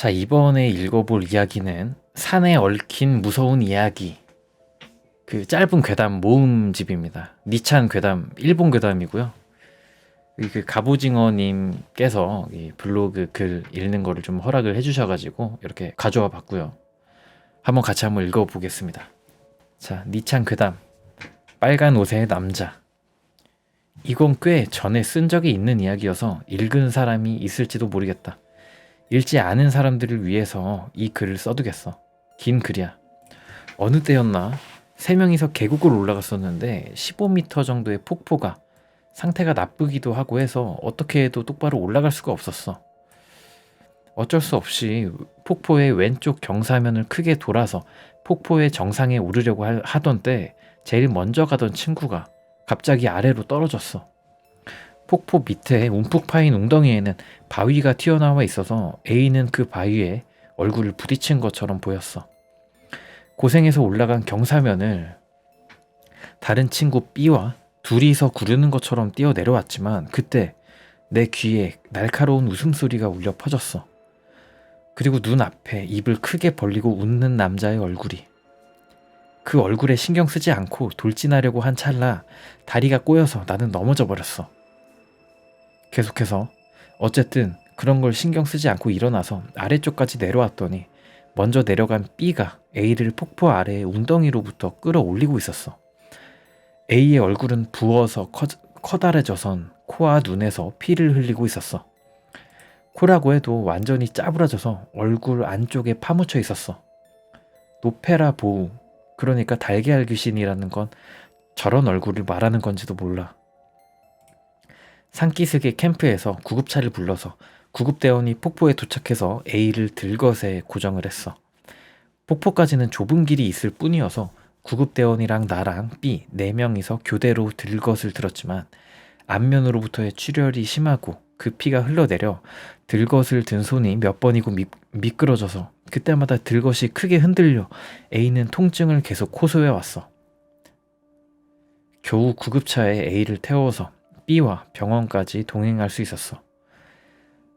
자, 이번에 읽어볼 이야기는 산에 얽힌 무서운 이야기. 그 짧은 괴담 모음집입니다. 니찬 괴담, 일본 괴담이고요. 그 갑오징어님께서 이 블로그 글 읽는 거를 좀 허락을 해주셔가지고 이렇게 가져와 봤고요. 한번 읽어보겠습니다. 자, 니찬 괴담. 빨간 옷의 남자. 이건 꽤 전에 쓴 적이 있는 이야기여서 읽은 사람이 있을지도 모르겠다. 읽지 않은 사람들을 위해서 이 글을 써두겠어. 긴 글이야. 어느 때였나 3명이서 계곡을 올라갔었는데 15m 정도의 폭포가 상태가 나쁘기도 하고 해서 어떻게 해도 똑바로 올라갈 수가 없었어. 어쩔 수 없이 폭포의 왼쪽 경사면을 크게 돌아서 폭포의 정상에 오르려고 하던 때 제일 먼저 가던 친구가 갑자기 아래로 떨어졌어. 폭포 밑에 움푹 파인 웅덩이에는 바위가 튀어나와 있어서 A는 그 바위에 얼굴을 부딪힌 것처럼 보였어. 고생해서 올라간 경사면을 다른 친구 B와 둘이서 구르는 것처럼 뛰어 내려왔지만 그때 내 귀에 날카로운 웃음소리가 울려 퍼졌어. 그리고 눈앞에 입을 크게 벌리고 웃는 남자의 얼굴이. 그 얼굴에 신경 쓰지 않고 돌진하려고 한 찰나 다리가 꼬여서 나는 넘어져 버렸어. 계속해서 어쨌든 그런 걸 신경 쓰지 않고 일어나서 아래쪽까지 내려왔더니 먼저 내려간 B가 A를 폭포 아래의 웅덩이로부터 끌어올리고 있었어. A의 얼굴은 부어서 커다래져선 코와 눈에서 피를 흘리고 있었어. 코라고 해도 완전히 짜부라져서 얼굴 안쪽에 파묻혀 있었어. 노페라 보우, 그러니까 달걀 귀신이라는 건 저런 얼굴을 말하는 건지도 몰라. 산기슭의 캠프에서 구급차를 불러서 구급대원이 폭포에 도착해서 A를 들것에 고정을 했어. 폭포까지는 좁은 길이 있을 뿐이어서 구급대원이랑 나랑 B 4명이서 교대로 들것을 들었지만 앞면으로부터의 출혈이 심하고 그 피가 흘러내려 들것을 든 손이 몇 번이고 미끄러져서 그때마다 들것이 크게 흔들려 A는 통증을 계속 호소해 왔어. 겨우 구급차에 A를 태워서 B와 병원까지 동행할 수 있었어.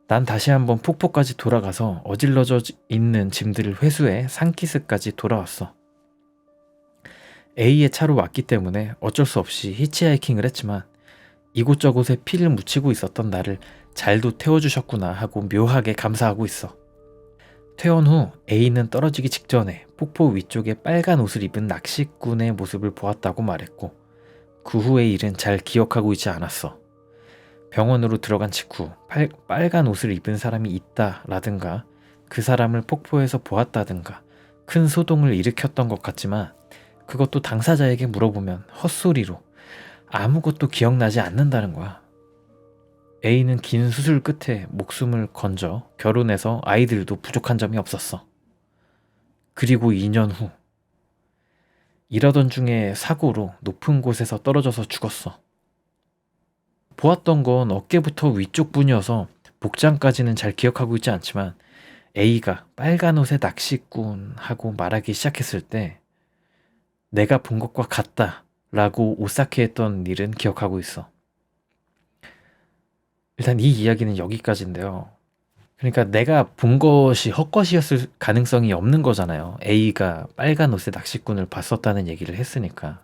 난 다시 한번 폭포까지 돌아가서 어질러져 있는 짐들을 회수해 산기슭까지 돌아왔어. A의 차로 왔기 때문에 어쩔 수 없이 히치하이킹을 했지만 이곳저곳에 피를 묻히고 있었던 나를 잘도 태워주셨구나 하고 묘하게 감사하고 있어. 퇴원 후 A는 떨어지기 직전에 폭포 위쪽에 빨간 옷을 입은 낚시꾼의 모습을 보았다고 말했고 그 후의 일은 잘 기억하고 있지 않았어. 병원으로 들어간 직후 빨간 옷을 입은 사람이 있다라든가 그 사람을 폭포에서 보았다든가 큰 소동을 일으켰던 것 같지만 그것도 당사자에게 물어보면 헛소리로 아무것도 기억나지 않는다는 거야. A는 긴 수술 끝에 목숨을 건져 결혼해서 아이들도 부족한 점이 없었어. 그리고 2년 후 일하던 중에 사고로 높은 곳에서 떨어져서 죽었어. 보았던 건 어깨부터 위쪽뿐이어서 복장까지는 잘 기억하고 있지 않지만 A가 빨간 옷의 낚시꾼 하고 말하기 시작했을 때 내가 본 것과 같다 라고 오싹해했던 일은 기억하고 있어. 일단 이 이야기는 여기까지인데요. 그러니까 내가 본 것이 헛것이었을 가능성이 없는 거잖아요. A가 빨간 옷의 낚시꾼을 봤었다는 얘기를 했으니까.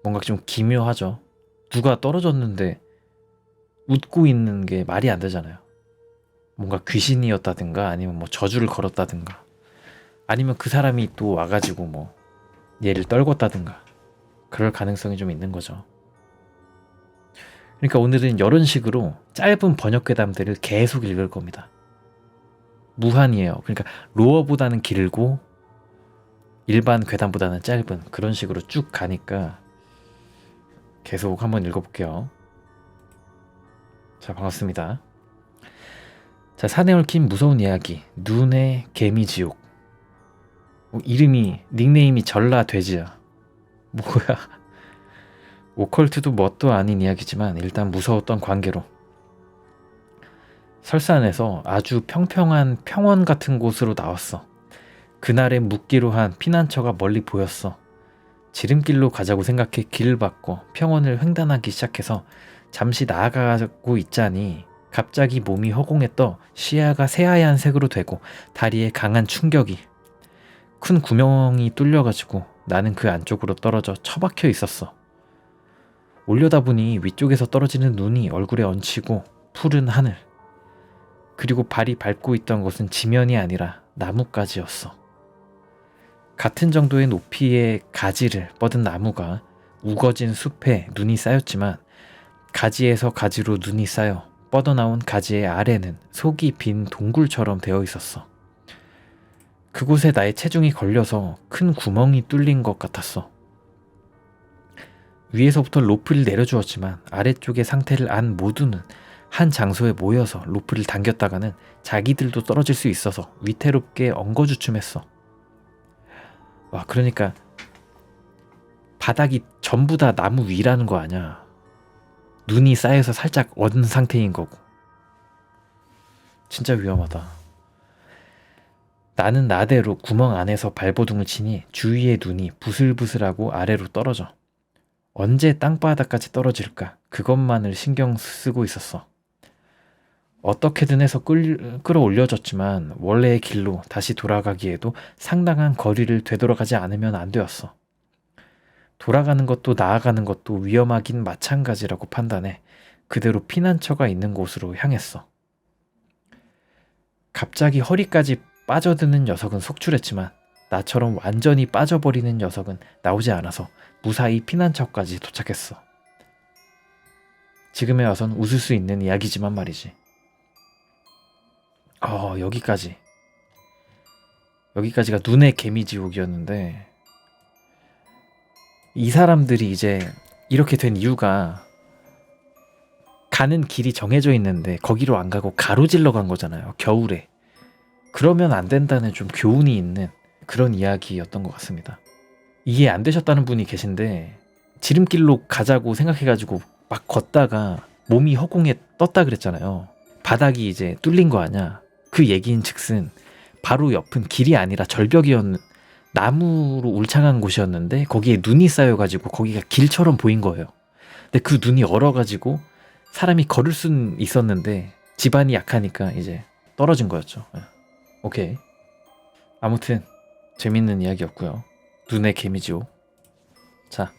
뭔가 좀 기묘하죠. 누가 떨어졌는데 웃고 있는 게 말이 안 되잖아요. 뭔가 귀신이었다든가 아니면 뭐 저주를 걸었다든가 아니면 그 사람이 또 와가지고 뭐 얘를 떨궜다든가 그럴 가능성이 좀 있는 거죠. 그러니까 오늘은 이런 식으로 짧은 번역괴담들을 계속 읽을 겁니다. 무한이에요. 그러니까 로어보다는 길고 일반 괴담보다는 짧은 그런 식으로 쭉 가니까 계속 한번 읽어볼게요. 자, 반갑습니다. 자, 산에 얽힌 무서운 이야기 눈의 개미지옥. 닉네임이 전라돼지야. 뭐야. 오컬트도 뭣도 아닌 이야기지만 일단 무서웠던 관계로 설산에서 아주 평평한 평원 같은 곳으로 나왔어. 그날에 묵기로 한 피난처가 멀리 보였어. 지름길로 가자고 생각해 길을 바꿔 평원을 횡단하기 시작해서 잠시 나아가고 있자니 갑자기 몸이 허공에 떠 시야가 새하얀 색으로 되고 다리에 강한 충격이, 큰 구멍이 뚫려가지고 나는 그 안쪽으로 떨어져 처박혀 있었어. 올려다보니 위쪽에서 떨어지는 눈이 얼굴에 얹히고 푸른 하늘, 그리고 발이 밟고 있던 것은 지면이 아니라 나뭇가지였어. 같은 정도의 높이의 가지를 뻗은 나무가 우거진 숲에 눈이 쌓였지만 가지에서 가지로 눈이 쌓여 뻗어나온 가지의 아래는 속이 빈 동굴처럼 되어 있었어. 그곳에 나의 체중이 걸려서 큰 구멍이 뚫린 것 같았어. 위에서부터 로프를 내려주었지만 아래쪽의 상태를 안 모두는 한 장소에 모여서 로프를 당겼다가는 자기들도 떨어질 수 있어서 위태롭게 엉거주춤했어. 와, 그러니까 바닥이 전부 다 나무 위라는 거 아니야. 눈이 쌓여서 살짝 얻은 상태인 거고. 진짜 위험하다. 나는 나대로 구멍 안에서 발버둥을 치니 주위의 눈이 부슬부슬하고 아래로 떨어져. 언제 땅바닥까지 떨어질까 그것만을 신경 쓰고 있었어. 어떻게든 해서 끌어올려졌지만 원래의 길로 다시 돌아가기에도 상당한 거리를 되돌아가지 않으면 안 되었어. 돌아가는 것도 나아가는 것도 위험하긴 마찬가지라고 판단해 그대로 피난처가 있는 곳으로 향했어. 갑자기 허리까지 빠져드는 녀석은 속출했지만 나처럼 완전히 빠져버리는 녀석은 나오지 않아서 무사히 피난처까지 도착했어. 지금에 와선 웃을 수 있는 이야기지만 말이지. 여기까지가 눈의 개미지옥이었는데, 이 사람들이 이제 이렇게 된 이유가 가는 길이 정해져 있는데 거기로 안 가고 가로질러 간 거잖아요. 겨울에. 그러면 안 된다는 좀 교훈이 있는 그런 이야기였던 것 같습니다. 이해 안 되셨다는 분이 계신데, 지름길로 가자고 생각해가지고 막 걷다가 몸이 허공에 떴다 그랬잖아요. 바닥이 이제 뚫린 거 아냐. 그 얘기인 즉슨 바로 옆은 길이 아니라 절벽이었는, 나무로 울창한 곳이었는데 거기에 눈이 쌓여가지고 거기가 길처럼 보인 거예요. 근데 그 눈이 얼어가지고 사람이 걸을 수는 있었는데 지반이 약하니까 이제 떨어진 거였죠. 오케이. 아무튼 재밌는 이야기였고요. 눈의 개미지옥. 자,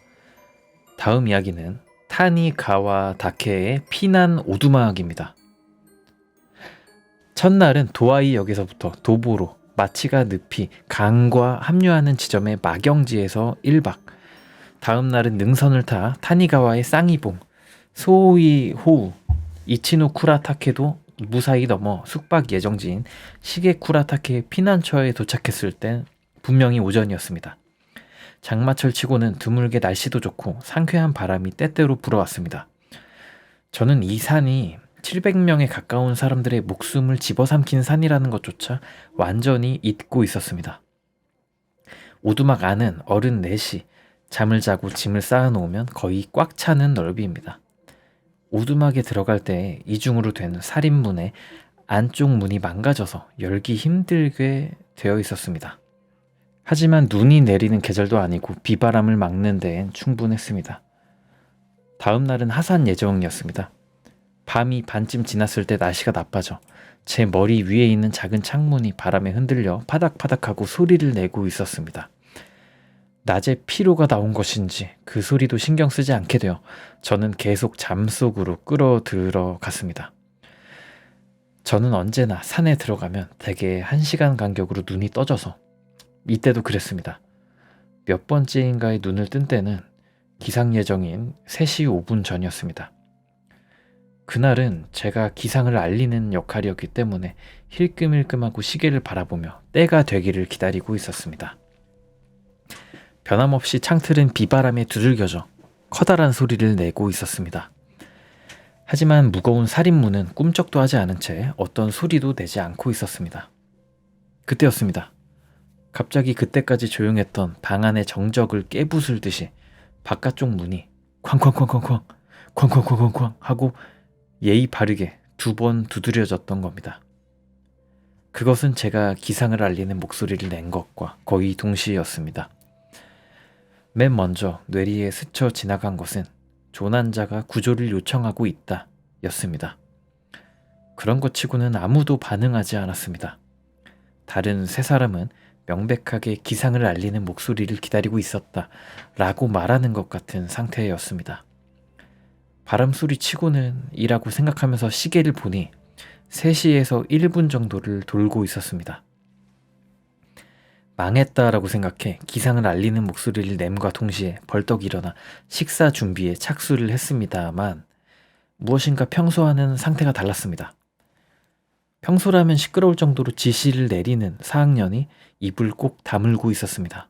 다음 이야기는 타니가와 다케의 피난 오두막입니다. 첫날은 도아이 역에서부터 도보로 마치가 늪이 강과 합류하는 지점의 마경지에서 1박, 다음 날은 능선을 타 타니가와의 쌍이봉, 소이호우, 이치노쿠라타케도 무사히 넘어 숙박 예정지인 시게쿠라타케 피난처에 도착했을 땐 분명히 오전이었습니다. 장마철 치고는 드물게 날씨도 좋고 상쾌한 바람이 때때로 불어왔습니다. 저는 이 산이 700명에 가까운 사람들의 목숨을 집어삼킨 산이라는 것조차 완전히 잊고 있었습니다. 오두막 안은 어른 넷이 잠을 자고 짐을 쌓아놓으면 거의 꽉 차는 넓이입니다. 오두막에 들어갈 때 이중으로 된 살인문의 안쪽 문이 망가져서 열기 힘들게 되어 있었습니다. 하지만 눈이 내리는 계절도 아니고 비바람을 막는 데엔 충분했습니다. 다음 날은 하산 예정이었습니다. 밤이 반쯤 지났을 때 날씨가 나빠져 제 머리 위에 있는 작은 창문이 바람에 흔들려 파닥파닥하고 소리를 내고 있었습니다. 낮에 피로가 나온 것인지 그 소리도 신경 쓰지 않게 되어 저는 계속 잠속으로 끌어들어갔습니다. 저는 언제나 산에 들어가면 대개 1시간 간격으로 눈이 떠져서, 이때도 그랬습니다. 몇 번째인가에 눈을 뜬 때는 기상 예정인 3시 5분 전이었습니다. 그날은 제가 기상을 알리는 역할이었기 때문에 힐끔힐끔하고 시계를 바라보며 때가 되기를 기다리고 있었습니다. 변함없이 창틀은 비바람에 두들겨져 커다란 소리를 내고 있었습니다. 하지만 무거운 살인무는 꿈쩍도 하지 않은 채 어떤 소리도 내지 않고 있었습니다. 그때였습니다. 갑자기 그때까지 조용했던 방 안의 정적을 깨부술듯이 바깥쪽 문이 쾅쾅쾅쾅쾅 쾅쾅쾅쾅쾅 하고 예의 바르게 2번 두드려졌던 겁니다. 그것은 제가 기상을 알리는 목소리를 낸 것과 거의 동시에였습니다. 맨 먼저 뇌리에 스쳐 지나간 것은 조난자가 구조를 요청하고 있다 였습니다. 그런 것 치고는 아무도 반응하지 않았습니다. 다른 세 사람은 명백하게 기상을 알리는 목소리를 기다리고 있었다 라고 말하는 것 같은 상태였습니다. 바람소리 치고는 이라고 생각하면서 시계를 보니 3시에서 1분 정도를 돌고 있었습니다. 망했다라고 생각해 기상을 알리는 목소리를 냄과 동시에 벌떡 일어나 식사 준비에 착수를 했습니다만 무엇인가 평소와는 상태가 달랐습니다. 평소라면 시끄러울 정도로 지시를 내리는 4학년이 입을 꼭 다물고 있었습니다.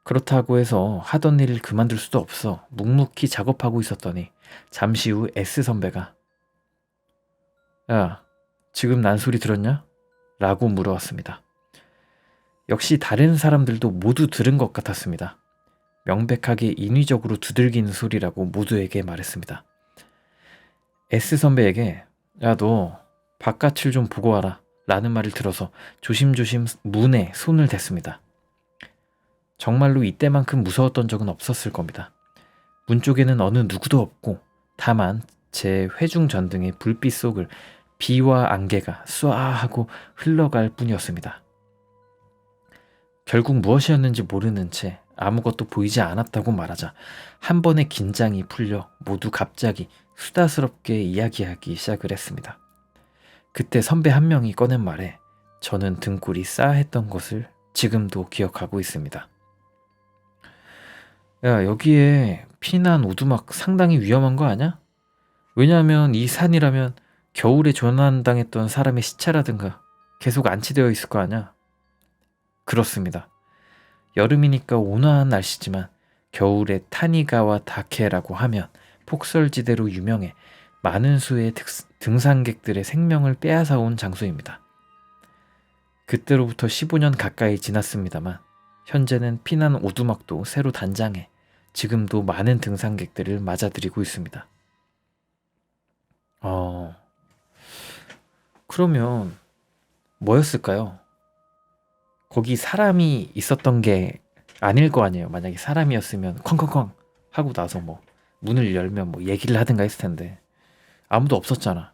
그렇다고 해서 하던 일을 그만둘 수도 없어 묵묵히 작업하고 있었더니 잠시 후 S 선배가 야, 지금 난 소리 들었냐? 라고 물어왔습니다. 역시 다른 사람들도 모두 들은 것 같았습니다. 명백하게 인위적으로 두들기는 소리라고 모두에게 말했습니다. S 선배에게 야, 너 바깥을 좀 보고 와라 라는 말을 들어서 조심조심 문에 손을 댔습니다. 정말로 이때만큼 무서웠던 적은 없었을 겁니다. 문 쪽에는 어느 누구도 없고 다만 제 회중 전등의 불빛 속을 비와 안개가 쏴 하고 흘러갈 뿐이었습니다. 결국 무엇이었는지 모르는 채 아무것도 보이지 않았다고 말하자 한 번의 긴장이 풀려 모두 갑자기 수다스럽게 이야기하기 시작을 했습니다. 그때 선배 한 명이 꺼낸 말에 저는 등골이 싸했던 것을 지금도 기억하고 있습니다. 야, 여기에 피난 오두막 상당히 위험한 거 아냐? 왜냐하면 이 산이라면 겨울에 조난당했던 사람의 시체라든가 계속 안치되어 있을 거 아냐? 그렇습니다. 여름이니까 온화한 날씨지만 겨울에 타니가와 다케라고 하면 폭설지대로 유명해 많은 수의 등산객들의 생명을 빼앗아온 장소입니다. 그때로부터 15년 가까이 지났습니다만 현재는 피난 오두막도 새로 단장해 지금도 많은 등산객들을 맞아들이고 있습니다. 그러면 뭐였을까요? 거기 사람이 있었던 게 아닐 거 아니에요. 만약에 사람이었으면 쾅쾅쾅 하고 나서 뭐 문을 열면 뭐 얘기를 하든가 했을 텐데 아무도 없었잖아.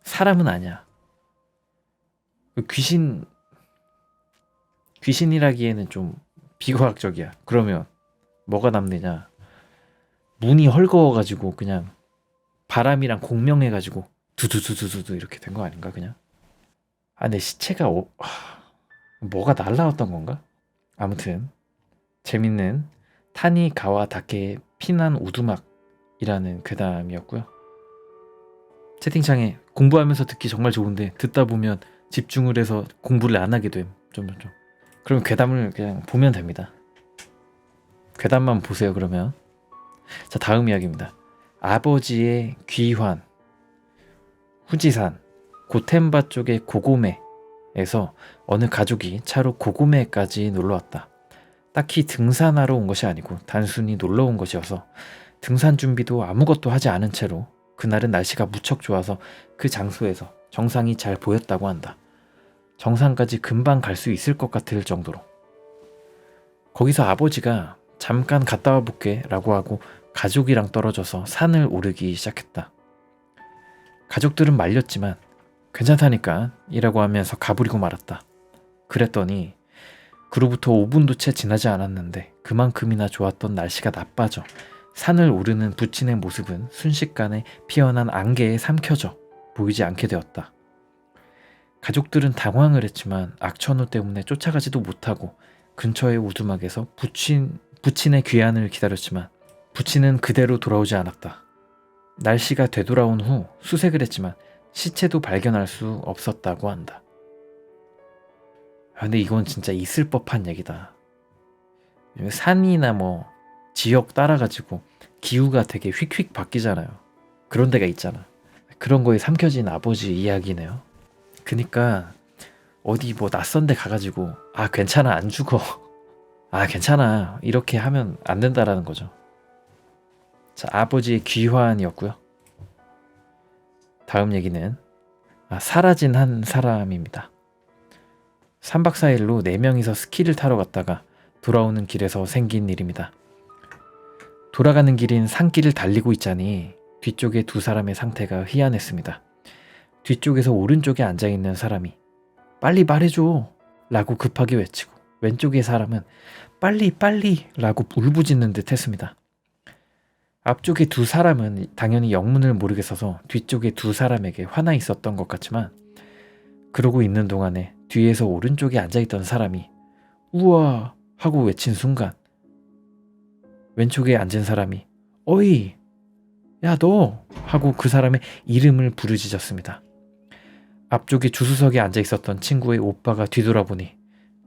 사람은 아니야. 귀신이라기에는 좀 비과학적이야. 그러면 뭐가 남느냐? 문이 헐거워가지고 그냥 바람이랑 공명해가지고 두두두두두 이렇게 된 거 아닌가 그냥? 근데 시체가 뭐가 날라왔던 건가? 아무튼 재밌는 타니가와 다케의 피난 오두막이라는 괴담이었고요. 채팅창에 공부하면서 듣기 정말 좋은데 듣다 보면 집중을 해서 공부를 안 하게 됨. 좀. 그러면 괴담을 그냥 보면 됩니다. 괴담만 보세요 그러면. 자, 다음 이야기입니다. 아버지의 귀환. 후지산 고텐바 쪽의 고고메에서 어느 가족이 차로 고고메까지 놀러왔다. 딱히 등산하러 온 것이 아니고 단순히 놀러 온 것이어서 등산 준비도 아무것도 하지 않은 채로 그날은 날씨가 무척 좋아서 그 장소에서 정상이 잘 보였다고 한다. 정상까지 금방 갈 수 있을 것 같을 정도로. 거기서 아버지가 잠깐 갔다 와볼게 라고 하고 가족이랑 떨어져서 산을 오르기 시작했다. 가족들은 말렸지만 괜찮다니까 이라고 하면서 가버리고 말았다. 그랬더니 그로부터 5분도 채 지나지 않았는데 그만큼이나 좋았던 날씨가 나빠져 산을 오르는 부친의 모습은 순식간에 피어난 안개에 삼켜져 보이지 않게 되었다. 가족들은 당황을 했지만 악천후 때문에 쫓아가지도 못하고 근처의 오두막에서 부친의 귀환을 기다렸지만 부친은 그대로 돌아오지 않았다. 날씨가 되돌아온 후 수색을 했지만 시체도 발견할 수 없었다고 한다. 근데 이건 진짜 있을 법한 얘기다. 산이나 뭐 지역 따라가지고 기후가 되게 휙휙 바뀌잖아요. 그런 데가 있잖아. 그런 거에 삼켜진 아버지 이야기네요. 그니까 어디 뭐 낯선 데 가가지고 괜찮아 안 죽어 괜찮아 이렇게 하면 안 된다라는 거죠. 자, 아버지의 귀환이었고요. 다음 얘기는 사라진 한 사람입니다. 3박 4일로 4명이서 스키를 타러 갔다가 돌아오는 길에서 생긴 일입니다. 돌아가는 길인 산길을 달리고 있자니 뒤쪽에 두 사람의 상태가 희한했습니다. 뒤쪽에서 오른쪽에 앉아있는 사람이 빨리 말해줘 라고 급하게 외치고 왼쪽의 사람은 빨리 빨리 라고 울부짖는 듯 했습니다. 앞쪽의 두 사람은 당연히 영문을 모르겠어서 뒤쪽의 두 사람에게 화나 있었던 것 같지만 그러고 있는 동안에 뒤에서 오른쪽에 앉아있던 사람이 우와 하고 외친 순간 왼쪽에 앉은 사람이 어이 야 너 하고 그 사람의 이름을 부르짖었습니다. 앞쪽에 주수석에 앉아있었던 친구의 오빠가 뒤돌아보니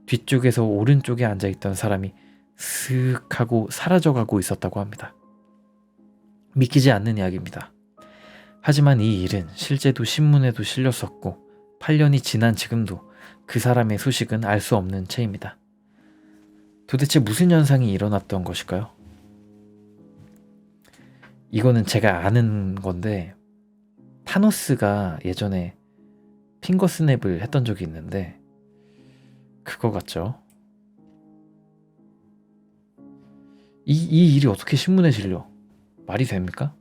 뒤쪽에서 오른쪽에 앉아있던 사람이 슥 하고 사라져가고 있었다고 합니다. 믿기지 않는 이야기입니다. 하지만 이 일은 실제도 신문에도 실렸었고 8년이 지난 지금도 그 사람의 소식은 알 수 없는 채입니다. 도대체 무슨 현상이 일어났던 것일까요? 이거는 제가 아는 건데 타노스가 예전에 핑거스냅을 했던 적이 있는데 그거 같죠? 이 일이 어떻게 신문에 실려? 말이 됩니까?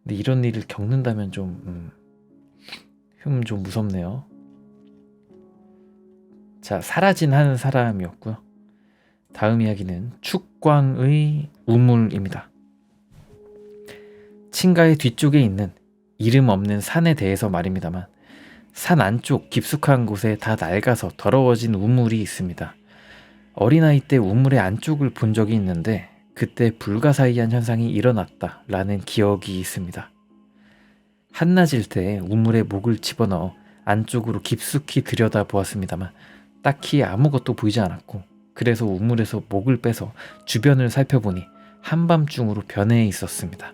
근데 이런 일을 겪는다면 좀 무섭네요. 자, 사라진 한 사람이었고요. 다음 이야기는 축광의 우물입니다. 친가의 뒤쪽에 있는 이름 없는 산에 대해서 말입니다만 산 안쪽 깊숙한 곳에 다 낡아서 더러워진 우물이 있습니다. 어린아이 때 우물의 안쪽을 본 적이 있는데 그때 불가사의한 현상이 일어났다라는 기억이 있습니다. 한낮일 때 우물에 목을 집어넣어 안쪽으로 깊숙이 들여다보았습니다만 딱히 아무것도 보이지 않았고 그래서 우물에서 목을 빼서 주변을 살펴보니 한밤중으로 변해 있었습니다.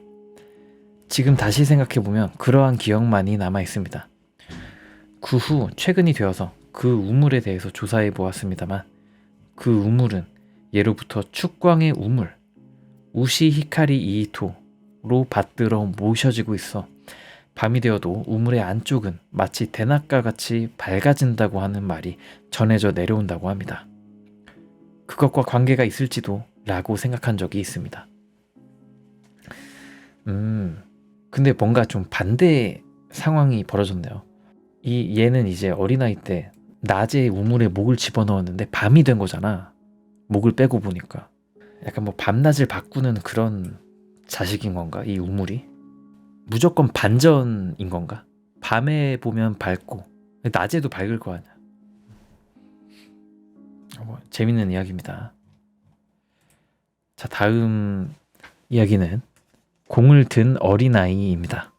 지금 다시 생각해보면 그러한 기억만이 남아있습니다. 그 후 최근이 되어서 그 우물에 대해서 조사해 보았습니다만 그 우물은 예로부터 축광의 우물, 우시 히카리 이이토로 받들어 모셔지고 있어 밤이 되어도 우물의 안쪽은 마치 대낮과 같이 밝아진다고 하는 말이 전해져 내려온다고 합니다. 그것과 관계가 있을지도 라고 생각한 적이 있습니다. 근데 뭔가 좀 반대 상황이 벌어졌네요. 얘는 이제 어린아이 때 낮에 우물에 목을 집어넣었는데 밤이 된 거잖아. 목을 빼고 보니까. 약간 뭐 밤낮을 바꾸는 그런 자식인 건가? 이 우물이? 무조건 반전인 건가? 밤에 보면 밝고 낮에도 밝을 거 아니야. 재밌는 이야기입니다. 자, 다음 이야기는 공을 든 어린아이입니다.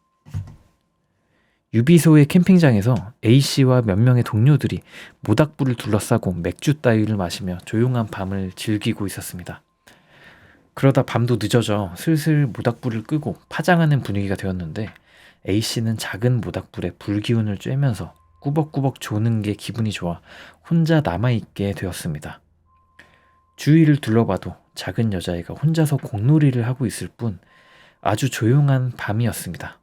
유비소의 캠핑장에서 A씨와 몇 명의 동료들이 모닥불을 둘러싸고 맥주 따위를 마시며 조용한 밤을 즐기고 있었습니다. 그러다 밤도 늦어져 슬슬 모닥불을 끄고 파장하는 분위기가 되었는데 A씨는 작은 모닥불에 불기운을 쬐면서 꾸벅꾸벅 조는 게 기분이 좋아 혼자 남아있게 되었습니다. 주위를 둘러봐도 작은 여자애가 혼자서 공놀이를 하고 있을 뿐 아주 조용한 밤이었습니다.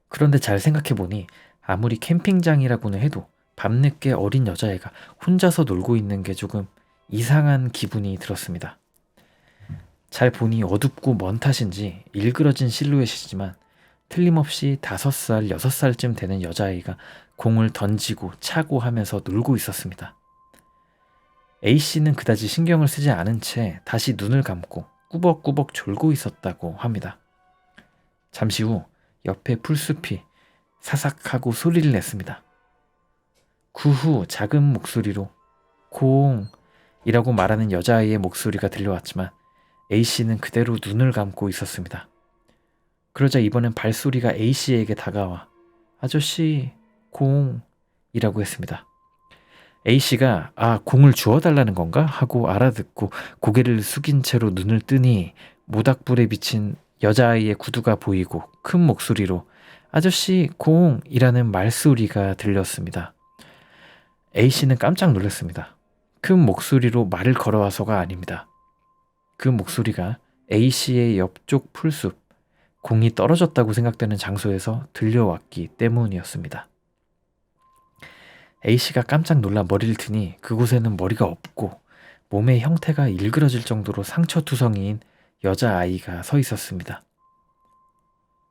그런데 잘 생각해보니 아무리 캠핑장이라고는 해도 밤늦게 어린 여자애가 혼자서 놀고 있는 게 조금 이상한 기분이 들었습니다. 잘 보니 어둡고 먼 탓인지 일그러진 실루엣이지만 틀림없이 5살, 6살쯤 되는 여자아이가 공을 던지고 차고 하면서 놀고 있었습니다. A씨는 그다지 신경을 쓰지 않은 채 다시 눈을 감고 꾸벅꾸벅 졸고 있었다고 합니다. 잠시 후 옆에 풀숲이 사삭하고 소리를 냈습니다. 그 후 작은 목소리로 공이라고 말하는 여자아이의 목소리가 들려왔지만 A씨는 그대로 눈을 감고 있었습니다. 그러자 이번엔 발소리가 A씨에게 다가와 아저씨 공이라고 했습니다. A씨가 공을 주워달라는 건가? 하고 알아듣고 고개를 숙인 채로 눈을 뜨니 모닥불에 비친 여자아이의 구두가 보이고 큰 목소리로 아저씨 공이라는 말소리가 들렸습니다. A씨는 깜짝 놀랐습니다. 큰 목소리로 말을 걸어와서가 아닙니다. 그 목소리가 A씨의 옆쪽 풀숲, 공이 떨어졌다고 생각되는 장소에서 들려왔기 때문이었습니다. A씨가 깜짝 놀라 머리를 드니 그곳에는 머리가 없고 몸의 형태가 일그러질 정도로 상처투성이인 여자아이가 서 있었습니다.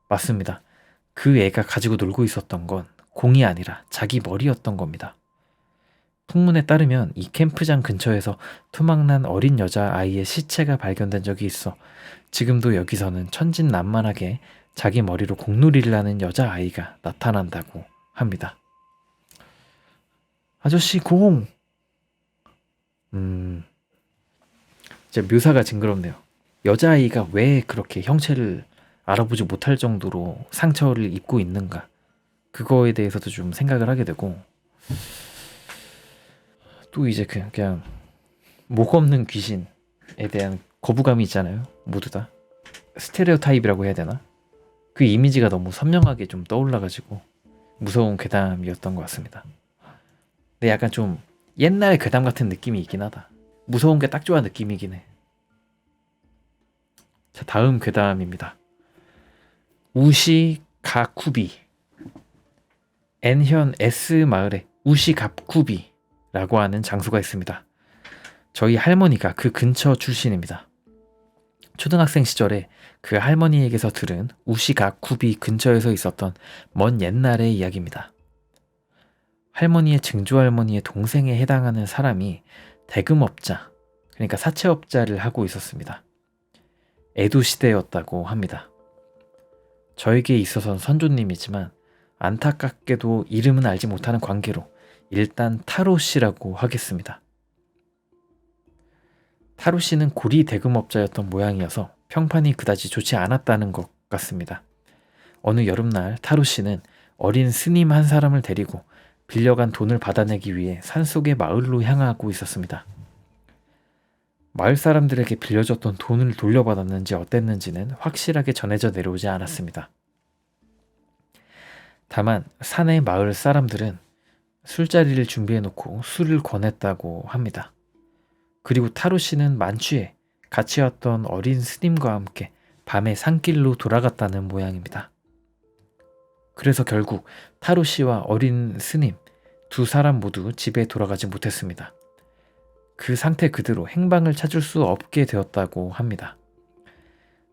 맞습니다. 그 애가 가지고 놀고 있었던 건 공이 아니라 자기 머리였던 겁니다. 풍문에 따르면 이 캠프장 근처에서 토막난 어린 여자아이의 시체가 발견된 적이 있어 지금도 여기서는 천진난만하게 자기 머리로 공놀이를 하는 여자아이가 나타난다고 합니다. 아저씨 공! 이제 묘사가 징그럽네요. 여자아이가 왜 그렇게 형체를 알아보지 못할 정도로 상처를 입고 있는가, 그거에 대해서도 좀 생각을 하게 되고, 또 이제 그냥 목 없는 귀신에 대한 거부감이 있잖아요. 모두 다 스테레오타입이라고 해야 되나? 그 이미지가 너무 선명하게 좀 떠올라가지고 무서운 괴담이었던 것 같습니다. 근데 약간 좀 옛날 괴담 같은 느낌이 있긴 하다. 무서운 게 딱 좋아 느낌이긴 해. 자, 다음 괴담입니다. 우시가쿠비. N현 S 마을에 우시가쿠비라고 하는 장소가 있습니다. 저희 할머니가 그 근처 출신입니다. 초등학생 시절에 그 할머니에게서 들은 우시가쿠비 근처에서 있었던 먼 옛날의 이야기입니다. 할머니의 증조할머니의 동생에 해당하는 사람이 대금업자, 그러니까 사채업자를 하고 있었습니다. 에도 시대였다고 합니다. 저에게 있어선 선조님이지만 안타깝게도 이름은 알지 못하는 관계로 일단 타로 씨라고 하겠습니다. 타로 씨는 고리 대금업자였던 모양이어서 평판이 그다지 좋지 않았다는 것 같습니다. 어느 여름날 타로 씨는 어린 스님 한 사람을 데리고 빌려간 돈을 받아내기 위해 산속의 마을로 향하고 있었습니다. 마을 사람들에게 빌려줬던 돈을 돌려받았는지 어땠는지는 확실하게 전해져 내려오지 않았습니다. 다만 산의 마을 사람들은 술자리를 준비해놓고 술을 권했다고 합니다. 그리고 타로 씨는 만취해 같이 왔던 어린 스님과 함께 밤에 산길로 돌아갔다는 모양입니다. 그래서 결국 타로 씨와 어린 스님 두 사람 모두 집에 돌아가지 못했습니다. 그 상태 그대로 행방을 찾을 수 없게 되었다고 합니다.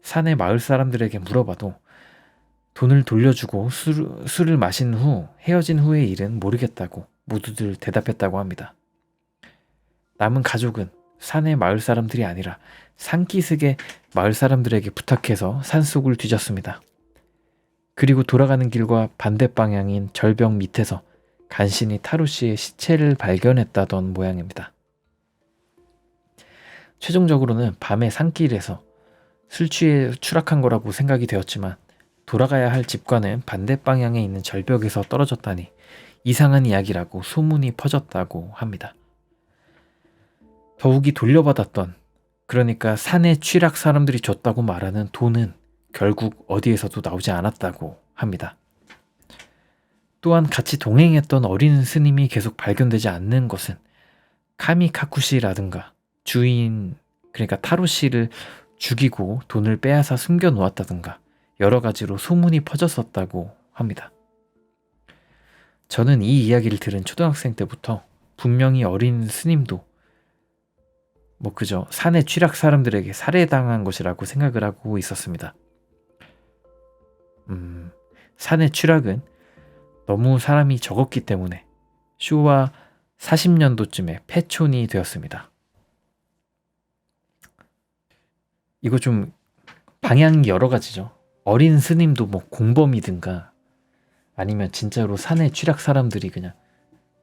산의 마을 사람들에게 물어봐도 돈을 돌려주고 술을 마신 후 헤어진 후의 일은 모르겠다고 모두들 대답했다고 합니다. 남은 가족은 산의 마을 사람들이 아니라 산기슭의 마을 사람들에게 부탁해서 산속을 뒤졌습니다. 그리고 돌아가는 길과 반대 방향인 절벽 밑에서 간신히 타로 씨의 시체를 발견했다던 모양입니다. 최종적으로는 밤에 산길에서 술 취해 추락한 거라고 생각이 되었지만 돌아가야 할 집과는 반대 방향에 있는 절벽에서 떨어졌다니 이상한 이야기라고 소문이 퍼졌다고 합니다. 더욱이 돌려받았던, 그러니까 산에 취락 사람들이 줬다고 말하는 돈은 결국 어디에서도 나오지 않았다고 합니다. 또한 같이 동행했던 어린 스님이 계속 발견되지 않는 것은 카미카쿠시라든가 주인, 그러니까 타로 씨를 죽이고 돈을 빼앗아 숨겨 놓았다든가 여러 가지로 소문이 퍼졌었다고 합니다. 저는 이 이야기를 들은 초등학생 때부터 분명히 어린 스님도 그저 산의 취락 사람들에게 살해당한 것이라고 생각을 하고 있었습니다. 산의 취락은 너무 사람이 적었기 때문에 쇼와 40년도쯤에 폐촌이 되었습니다. 이거 좀 방향이 여러 가지죠. 어린 스님도 공범이든가 아니면 진짜로 산에 취락 사람들이 그냥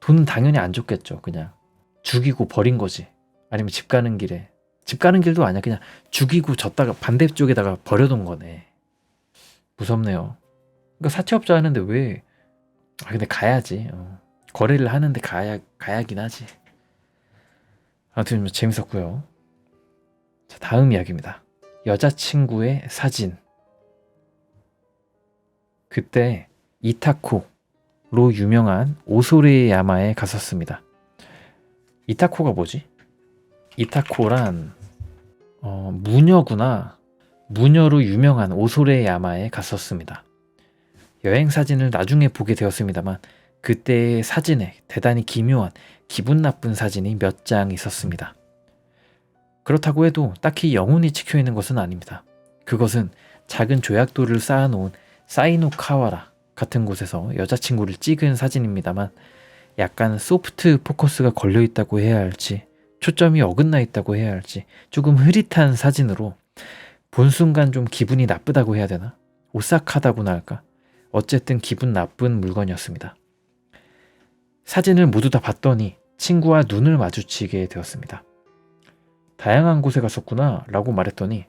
돈은 당연히 안 줬겠죠. 그냥 죽이고 버린 거지. 아니면 집 가는 길도 아니야. 그냥 죽이고 졌다가 반대쪽에다가 버려둔 거네. 무섭네요. 그러니까 사채업자 하는데 왜 근데 가야지. 거래를 하는데 가야긴 하지. 아무튼 재밌었고요. 자, 다음 이야기입니다. 여자친구의 사진. 그때 이타코로 유명한 오소레야마에 갔었습니다. 이타코가 뭐지? 이타코란 무녀구나. 무녀로 유명한 오소레야마에 갔었습니다. 여행 사진을 나중에 보게 되었습니다만 그때의 사진에 대단히 기묘한 기분 나쁜 사진이 몇 장 있었습니다. 그렇다고 해도 딱히 영혼이 찍혀 있는 것은 아닙니다. 그것은 작은 조약돌을 쌓아놓은 사이노카와라 같은 곳에서 여자친구를 찍은 사진입니다만 약간 소프트 포커스가 걸려있다고 해야 할지 초점이 어긋나 있다고 해야 할지 조금 흐릿한 사진으로 본 순간 좀 기분이 나쁘다고 해야 되나? 오싹하다고나 할까? 어쨌든 기분 나쁜 물건이었습니다. 사진을 모두 다 봤더니 친구와 눈을 마주치게 되었습니다. 다양한 곳에 갔었구나 라고 말했더니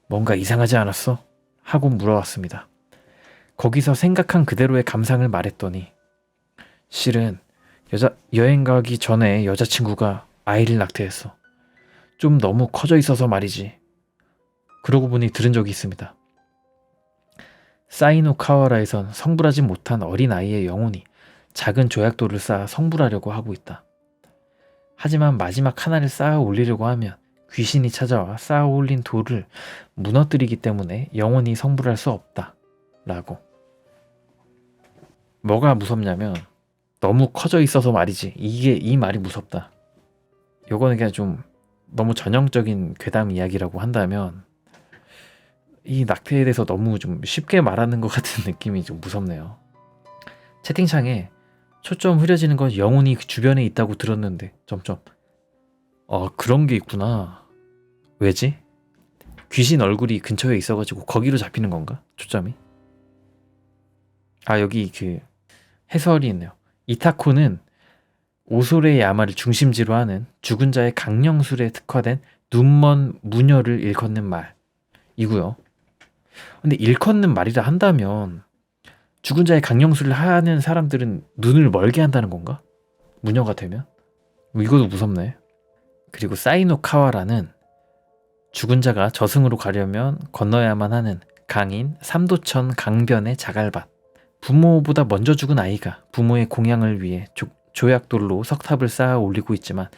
뭔가 이상하지 않았어? 하고 물어왔습니다. 거기서 생각한 그대로의 감상을 말했더니 실은 여행 가기 전에 여자친구가 아이를 낙태했어. 좀 너무 커져 있어서 말이지. 그러고 보니 들은 적이 있습니다. 사이노카와라에선 성불하지 못한 어린아이의 영혼이 작은 조약돌을 쌓아 성불하려고 하고 있다. 하지만 마지막 하나를 쌓아 올리려고 하면 귀신이 찾아와 쌓아 올린 돌을 무너뜨리기 때문에 영원히 성불할 수 없다. 라고. 뭐가 무섭냐면 너무 커져 있어서 말이지. 이 말이 무섭다. 요거는 그냥 좀 너무 전형적인 괴담 이야기라고 한다면 이 낙태에 대해서 너무 좀 쉽게 말하는 것 같은 느낌이 좀 무섭네요. 채팅창에 초점 흐려지는 건 영혼이 그 주변에 있다고 들었는데 점점 그런 게 있구나. 왜지? 귀신 얼굴이 근처에 있어가지고 거기로 잡히는 건가? 초점이? 여기 그 해설이 있네요. 이타코는 오소레 야마를 중심지로 하는 죽은 자의 강령술에 특화된 눈먼 무녀를 일컫는 말이고요. 근데 일컫는 말이라 한다면 죽은 자의 강령술을 하는 사람들은 눈을 멀게 한다는 건가? 무녀가 되면? 이것도 무섭네. 그리고 사이노카와라는 죽은 자가 저승으로 가려면 건너야만 하는 강인 삼도천 강변의 자갈밭. 부모보다 먼저 죽은 아이가 부모의 공양을 위해 조약돌로 석탑을 쌓아 올리고 있지만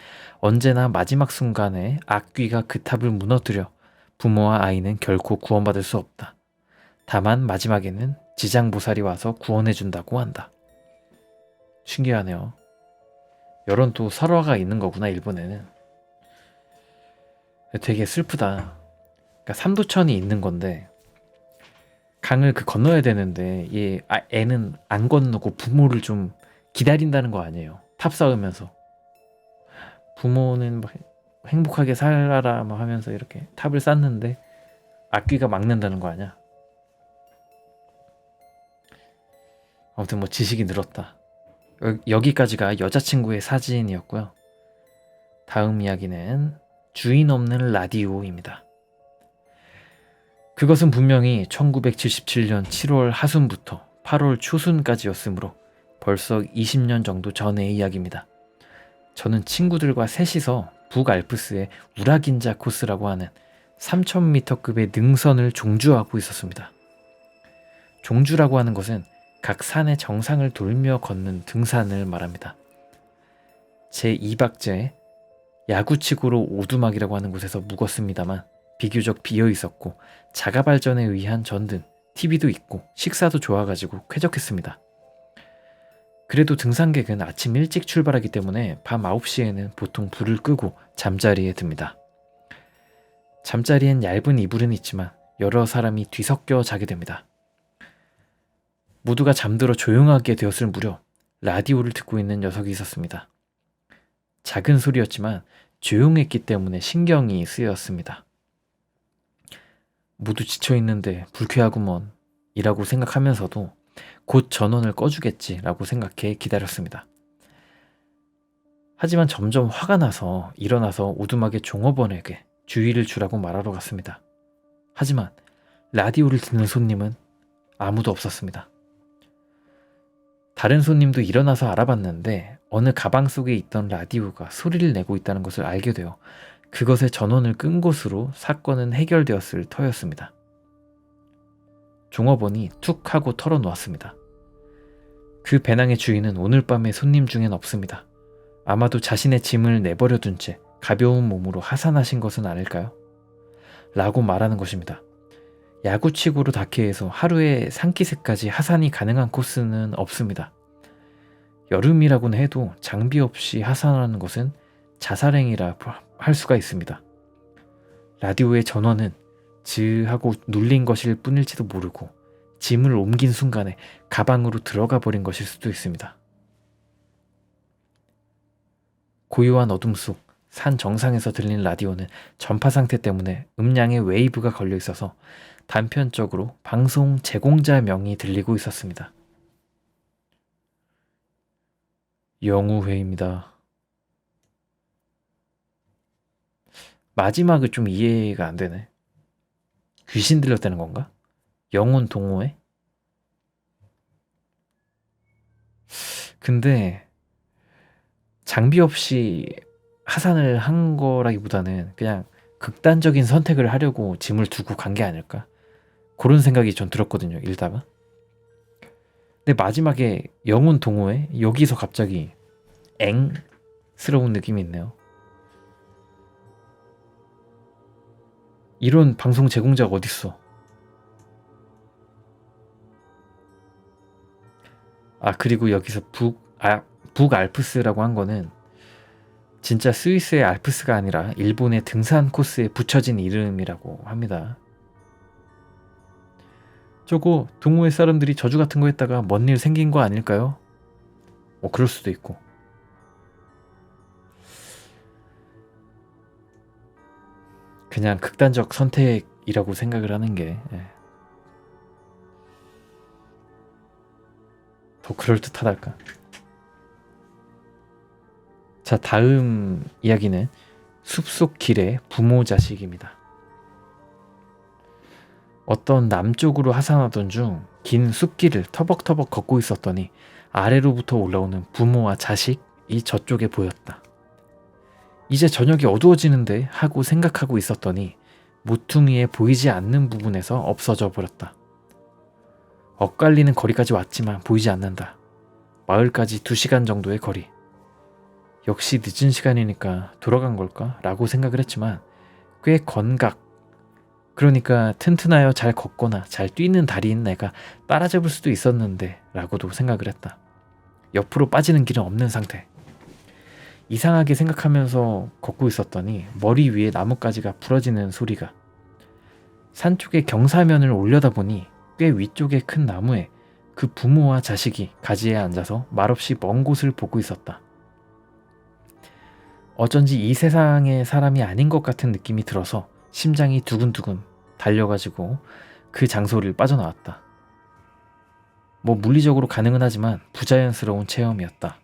언제나 마지막 순간에 악귀가 그 탑을 무너뜨려 부모와 아이는 결코 구원받을 수 없다. 다만 마지막에는 지장보살이 와서 구원해준다고 한다. 신기하네요. 이런 또 설화가 있는 거구나, 일본에는. 되게 슬프다. 그러니까 삼도천이 있는 건데 강을 건너야 되는데 애는 안 건너고 부모를 좀 기다린다는 거 아니에요. 탑 쌓으면서 부모는 막 행복하게 살아라 막 하면서 이렇게 탑을 쌓는데 악귀가 막는다는 거 아니야. 아무튼 뭐 지식이 늘었다. 여기까지가 여자친구의 사진이었고요. 다음 이야기는 주인 없는 라디오입니다. 그것은 분명히 1977년 7월 하순부터 8월 초순까지였으므로 벌써 20년 정도 전의 이야기입니다. 저는 친구들과 셋이서 북알프스의 우라긴자 코스라고 하는 3000m급의 능선을 종주하고 있었습니다. 종주라고 하는 것은 각 산의 정상을 돌며 걷는 등산을 말합니다. 제 2박째 야구치고로 오두막이라고 하는 곳에서 묵었습니다만 비교적 비어 있었고 자가 발전에 의한 전등, TV도 있고 식사도 좋아가지고 쾌적했습니다. 그래도 등산객은 아침 일찍 출발하기 때문에 밤 9시에는 보통 불을 끄고 잠자리에 듭니다. 잠자리엔 얇은 이불은 있지만 여러 사람이 뒤섞여 자게 됩니다. 모두가 잠들어 조용하게 되었을 무렵 라디오를 듣고 있는 녀석이 있었습니다. 작은 소리였지만 조용했기 때문에 신경이 쓰였습니다. 모두 지쳐있는데 불쾌하구먼 이라고 생각하면서도 곧 전원을 꺼주겠지라고 생각해 기다렸습니다. 하지만 점점 화가 나서 일어나서 오두막의 종업원에게 주의를 주라고 말하러 갔습니다. 하지만 라디오를 듣는 손님은 아무도 없었습니다. 다른 손님도 일어나서 알아봤는데 어느 가방 속에 있던 라디오가 소리를 내고 있다는 것을 알게 되어 그것의 전원을 끈 곳으로 사건은 해결되었을 터였습니다. 종업원이 툭 하고 털어놓았습니다. 그 배낭의 주인은 오늘 밤의 손님 중엔 없습니다. 아마도 자신의 짐을 내버려둔 채 가벼운 몸으로 하산하신 것은 아닐까요? 라고 말하는 것입니다. 야구치고로 다케에서 하루에 산키스까지 하산이 가능한 코스는 없습니다. 여름이라고는 해도 장비 없이 하산하는 것은 자살행위라 할 수가 있습니다. 라디오의 전원은 즈 하고 눌린 것일 뿐일지도 모르고 짐을 옮긴 순간에 가방으로 들어가 버린 것일 수도 있습니다. 고요한 어둠 속 산 정상에서 들린 라디오는 전파 상태 때문에 음량에 웨이브가 걸려 있어서 단편적으로 방송 제공자 명이 들리고 있었습니다. 영우회입니다. 마지막을 좀 이해가 안 되네. 귀신 들렸다는 건가? 영혼 동호회? 근데 장비 없이 하산을 한 거라기보다는 그냥 극단적인 선택을 하려고 짐을 두고 간 게 아닐까? 그런 생각이 전 들었거든요, 읽다가. 근데 마지막에 영혼 동호회? 여기서 갑자기 엥스러운 느낌이 있네요. 이런 방송 제공자가 어딨어? 그리고 여기서 북알프스라고 한 거는 진짜 스위스의 알프스가 아니라 일본의 등산 코스에 붙여진 이름이라고 합니다. 저거 동호회 사람들이 저주 같은 거 했다가 뭔 일 생긴 거 아닐까요? 그럴 수도 있고. 그냥 극단적 선택이라고 생각을 하는 게 더 그럴듯하달까. 자, 다음 이야기는 숲속 길의 부모 자식입니다. 어떤 남쪽으로 하산하던 중 긴 숲길을 터벅터벅 걷고 있었더니 아래로부터 올라오는 부모와 자식이 저쪽에 보였다. 이제 저녁이 어두워지는데 하고 생각하고 있었더니 모퉁이에 보이지 않는 부분에서 없어져 버렸다. 엇갈리는 거리까지 왔지만 보이지 않는다. 마을까지 2시간 정도의 거리. 역시 늦은 시간이니까 돌아간 걸까? 라고 생각을 했지만 꽤 그러니까 튼튼하여 잘 걷거나 잘 뛰는 다리인 내가 따라잡을 수도 있었는데 라고도 생각을 했다. 옆으로 빠지는 길은 없는 상태. 이상하게 생각하면서 걷고 있었더니 머리 위에 나뭇가지가 부러지는 소리가. 산 쪽에 경사면을 올려다보니 꽤 위쪽의 큰 나무에 그 부모와 자식이 가지에 앉아서 말없이 먼 곳을 보고 있었다. 어쩐지 이 세상의 사람이 아닌 것 같은 느낌이 들어서 심장이 두근두근 달려가지고 그 장소를 빠져나왔다. 물리적으로 가능은 하지만 부자연스러운 체험이었다.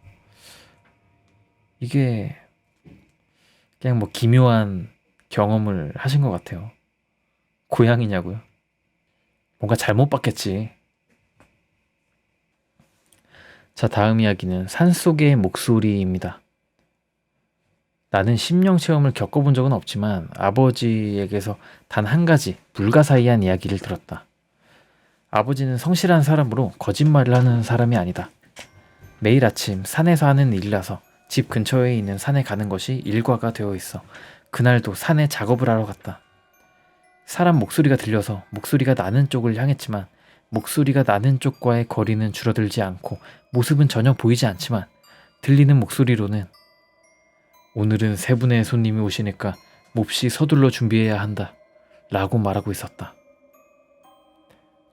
이게 그냥 기묘한 경험을 하신 것 같아요. 고양이냐고요? 뭔가 잘못 봤겠지. 자, 다음 이야기는 산속의 목소리입니다. 나는 심령 체험을 겪어본 적은 없지만 아버지에게서 단 한 가지 불가사의한 이야기를 들었다. 아버지는 성실한 사람으로 거짓말을 하는 사람이 아니다. 매일 아침 산에서 하는 일이라서 집 근처에 있는 산에 가는 것이 일과가 되어 있어 그날도 산에 작업을 하러 갔다. 사람 목소리가 들려서 목소리가 나는 쪽을 향했지만 목소리가 나는 쪽과의 거리는 줄어들지 않고 모습은 전혀 보이지 않지만 들리는 목소리로는 오늘은 3분의 손님이 오시니까 몹시 서둘러 준비해야 한다 라고 말하고 있었다.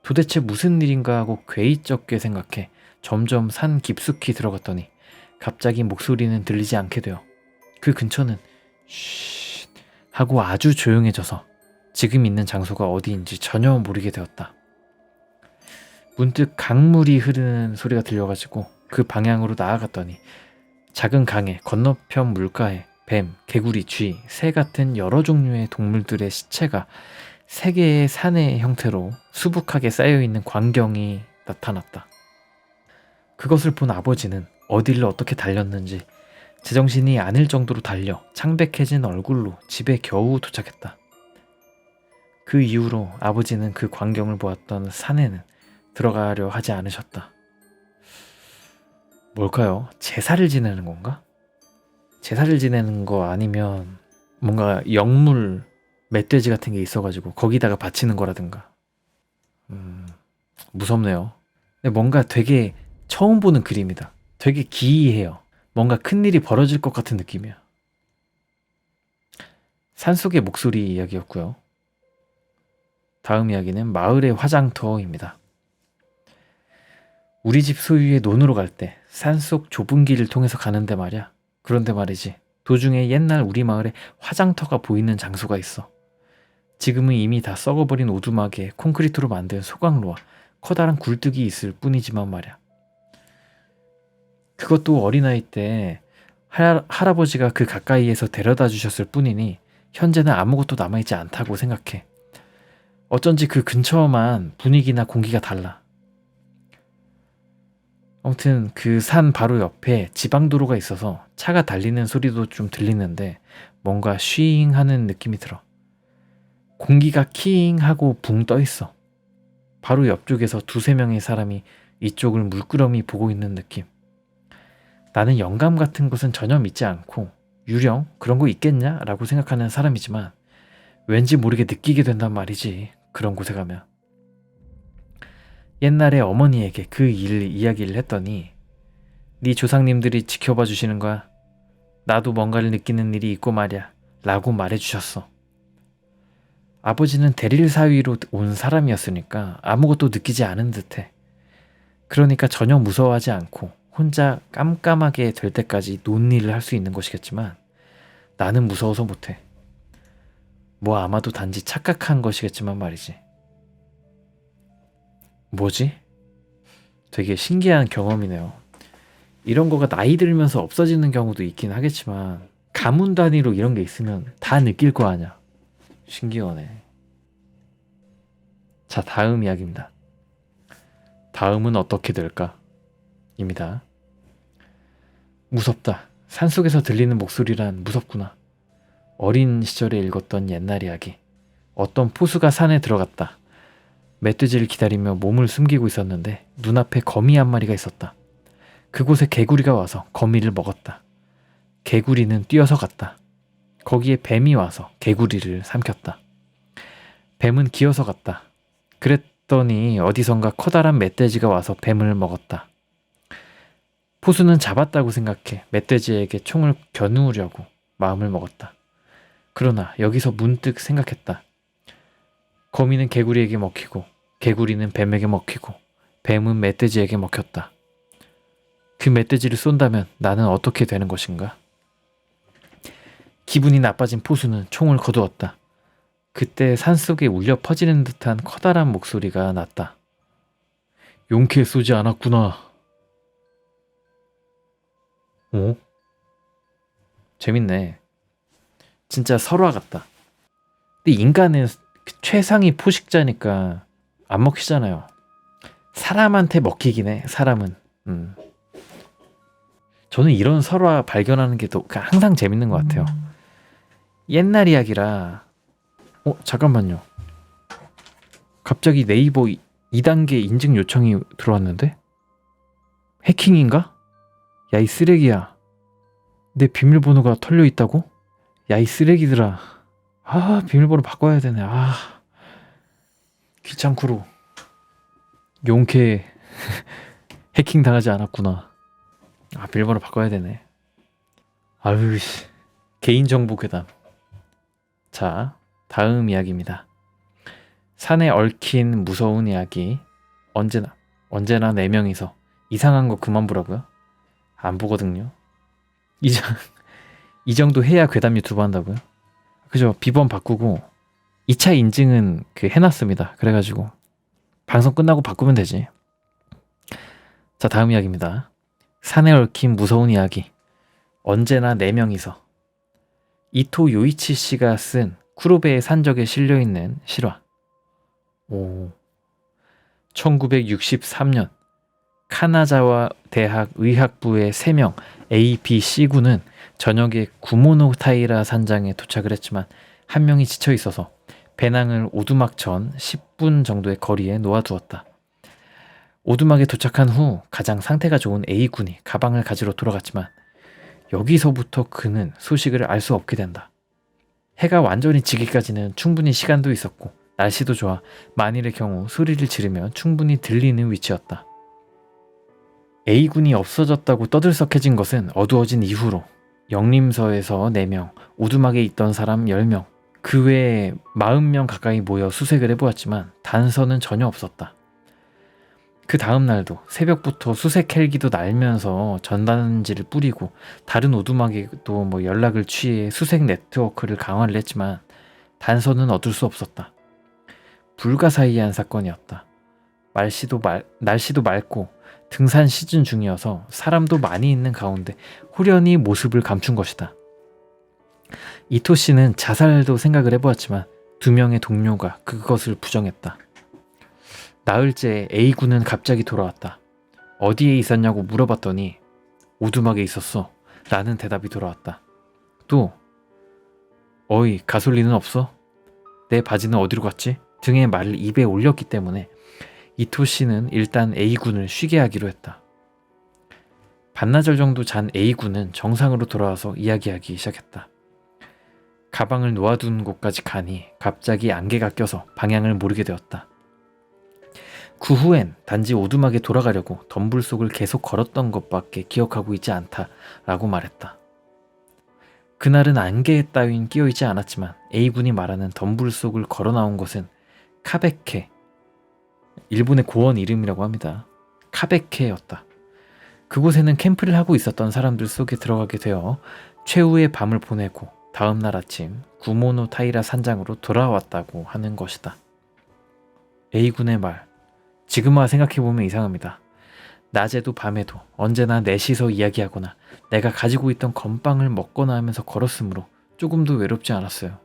도대체 무슨 일인가 하고 괴이쩍게 생각해 점점 산 깊숙이 들어갔더니 갑자기 목소리는 들리지 않게 되어 그 근처는 쉿 하고 아주 조용해져서 지금 있는 장소가 어디인지 전혀 모르게 되었다. 문득 강물이 흐르는 소리가 들려가지고 그 방향으로 나아갔더니 작은 강의 건너편 물가에 뱀, 개구리, 쥐, 새 같은 여러 종류의 동물들의 시체가 3개의 산의 형태로 수북하게 쌓여있는 광경이 나타났다. 그것을 본 아버지는 어디를 어떻게 달렸는지 제정신이 아닐 정도로 달려 창백해진 얼굴로 집에 겨우 도착했다. 그 이후로 아버지는 그 광경을 보았던 산에는 들어가려 하지 않으셨다. 뭘까요? 제사를 지내는 건가? 제사를 지내는 거 아니면 뭔가 영물 멧돼지 같은 게 있어가지고 거기다가 바치는 거라든가. 무섭네요. 근데 뭔가 되게 처음 보는 그림이다. 되게 기이해요. 뭔가 큰일이 벌어질 것 같은 느낌이야. 산속의 목소리 이야기였고요. 다음 이야기는 마을의 화장터입니다. 우리 집 소유의 논으로 갈 때 산속 좁은 길을 통해서 가는데 말이야. 그런데 말이지. 도중에 옛날 우리 마을에 화장터가 보이는 장소가 있어. 지금은 이미 다 썩어버린 오두막에 콘크리트로 만든 소각로와 커다란 굴뚝이 있을 뿐이지만 말이야. 그것도 어린아이 때 할아버지가 그 가까이에서 데려다 주셨을 뿐이니 현재는 아무것도 남아있지 않다고 생각해. 어쩐지 그 근처만 분위기나 공기가 달라. 아무튼 그 산 바로 옆에 지방도로가 있어서 차가 달리는 소리도 좀 들리는데 뭔가 쉬잉 하는 느낌이 들어. 공기가 킹하고 붕 떠 있어. 바로 옆쪽에서 두세 명의 사람이 이쪽을 물끄러미 보고 있는 느낌. 나는 영감 같은 것은 전혀 믿지 않고 유령 그런 거 있겠냐? 라고 생각하는 사람이지만 왠지 모르게 느끼게 된단 말이지. 그런 곳에 가면. 옛날에 어머니에게 그 이야기를 했더니 네 조상님들이 지켜봐 주시는 거야. 나도 뭔가를 느끼는 일이 있고 말이야. 라고 말해주셨어. 아버지는 대릴 사위로 온 사람이었으니까 아무것도 느끼지 않은 듯해. 그러니까 전혀 무서워하지 않고 혼자 깜깜하게 될 때까지 논일을 할 수 있는 것이겠지만 나는 무서워서 못해. 뭐 아마도 단지 착각한 것이겠지만 말이지. 뭐지? 되게 신기한 경험이네요. 이런 거가 나이 들면서 없어지는 경우도 있긴 하겠지만 가문 단위로 이런 게 있으면 다 느낄 거 아니야. 신기하네. 자, 다음 이야기입니다. 다음은 어떻게 될까? 입니다. 무섭다. 산속에서 들리는 목소리란 무섭구나. 어린 시절에 읽었던 옛날 이야기. 어떤 포수가 산에 들어갔다. 멧돼지를 기다리며 몸을 숨기고 있었는데 눈앞에 거미 한 마리가 있었다. 그곳에 개구리가 와서 거미를 먹었다. 개구리는 뛰어서 갔다. 거기에 뱀이 와서 개구리를 삼켰다. 뱀은 기어서 갔다. 그랬더니 어디선가 커다란 멧돼지가 와서 뱀을 먹었다. 포수는 잡았다고 생각해 멧돼지에게 총을 겨누으려고 마음을 먹었다. 그러나 여기서 문득 생각했다. 거미는 개구리에게 먹히고 개구리는 뱀에게 먹히고 뱀은 멧돼지에게 먹혔다. 그 멧돼지를 쏜다면 나는 어떻게 되는 것인가? 기분이 나빠진 포수는 총을 거두었다. 그때 산속에 울려 퍼지는 듯한 커다란 목소리가 났다. 용케 쏘지 않았구나. 어? 재밌네. 진짜 설화 같다. 근데 인간은 최상위 포식자니까 안 먹히잖아요. 사람한테 먹히긴 해. 사람은. 저는 이런 설화 발견하는 게 또 항상 재밌는 것 같아요. 옛날 이야기라. 잠깐만요. 갑자기 네이버 2단계 인증 요청이 들어왔는데? 해킹인가? 야, 이 쓰레기야. 내 비밀번호가 털려 있다고? 야, 이 쓰레기들아. 비밀번호 바꿔야 되네. 귀찮구로. 용케 해킹 당하지 않았구나. 비밀번호 바꿔야 되네. 아유씨. 개인정보 괴담. 자, 다음 이야기입니다. 산에 얽힌 무서운 이야기. 언제나 4명이서 이상한 거 그만 보라고요? 안 보거든요. 이 정도 해야 괴담 유튜브 한다고요? 그죠? 비번 바꾸고 2차 인증은 해놨습니다. 그래가지고 방송 끝나고 바꾸면 되지. 자, 다음 이야기입니다. 산에 얽힌 무서운 이야기. 언제나 4명이서. 이토 요이치 씨가 쓴 쿠로베의 산적에 실려있는 실화. 1963년 카나자와 대학 의학부의 3명 A, B, C군은 저녁에 구모노타이라 산장에 도착을 했지만 한 명이 지쳐 있어서 배낭을 오두막 전 10분 정도의 거리에 놓아두었다. 오두막에 도착한 후 가장 상태가 좋은 A군이 가방을 가지러 돌아갔지만 여기서부터 그는 소식을 알 수 없게 된다. 해가 완전히 지기까지는 충분히 시간도 있었고 날씨도 좋아 만일의 경우 소리를 지르면 충분히 들리는 위치였다. A군이 없어졌다고 떠들썩해진 것은 어두워진 이후로 영림서에서 4명, 오두막에 있던 사람 10명, 그 외에 40명 가까이 모여 수색을 해보았지만 단서는 전혀 없었다. 그 다음 날도 새벽부터 수색 헬기도 날면서 전단지를 뿌리고 다른 오두막에도 뭐 연락을 취해 수색 네트워크를 강화를 했지만 단서는 얻을 수 없었다. 불가사의한 사건이었다. 날씨도 맑고 등산 시즌 중이어서 사람도 많이 있는 가운데 후련히 모습을 감춘 것이다. 이토 씨는 자살도 생각을 해보았지만 2명의 동료가 그것을 부정했다. 나흘째 A군은 갑자기 돌아왔다. 어디에 있었냐고 물어봤더니 오두막에 있었어 라는 대답이 돌아왔다. 또 어이 가솔린은 없어? 내 바지는 어디로 갔지? 등의 말을 입에 올렸기 때문에 이토 씨는 일단 A군을 쉬게 하기로 했다. 반나절 정도 잔 A군은 정상으로 돌아와서 이야기하기 시작했다. 가방을 놓아둔 곳까지 가니 갑자기 안개가 껴서 방향을 모르게 되었다. 그 후엔 단지 오두막에 돌아가려고 덤불 속을 계속 걸었던 것밖에 기억하고 있지 않다라고 말했다. 그날은 안개 따윈 끼어있지 않았지만 A군이 말하는 덤불 속을 걸어 나온 것은 카베케, 일본의 고원 이름이라고 합니다. 카베케였다. 그곳에는 캠프를 하고 있었던 사람들 속에 들어가게 되어 최후의 밤을 보내고 다음 날 아침 구모노 타이라 산장으로 돌아왔다고 하는 것이다. A군의 말, 지금 와 생각해보면 이상합니다. 낮에도 밤에도 언제나 넷이서 이야기하거나 내가 가지고 있던 건빵을 먹거나 하면서 걸었으므로 조금도 외롭지 않았어요.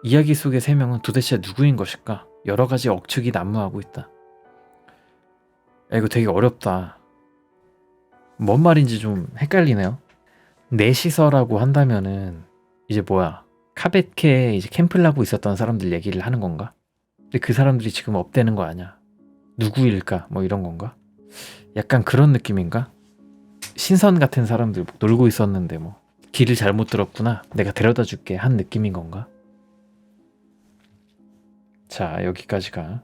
이야기 속의 3명은 도대체 누구인 것일까? 여러 가지 억측이 난무하고 있다. 이거 되게 어렵다. 뭔 말인지 좀 헷갈리네요. 넷이서라고 한다면은 이제 뭐야? 카베케에 이제 캠프를 하고 있었던 사람들 얘기를 하는 건가? 근데 그 사람들이 지금 없대는 거 아니야? 누구일까? 뭐 이런 건가? 약간 그런 느낌인가? 신선 같은 사람들 놀고 있었는데 뭐 길을 잘못 들었구나. 내가 데려다 줄게 한 느낌인 건가? 자, 여기까지가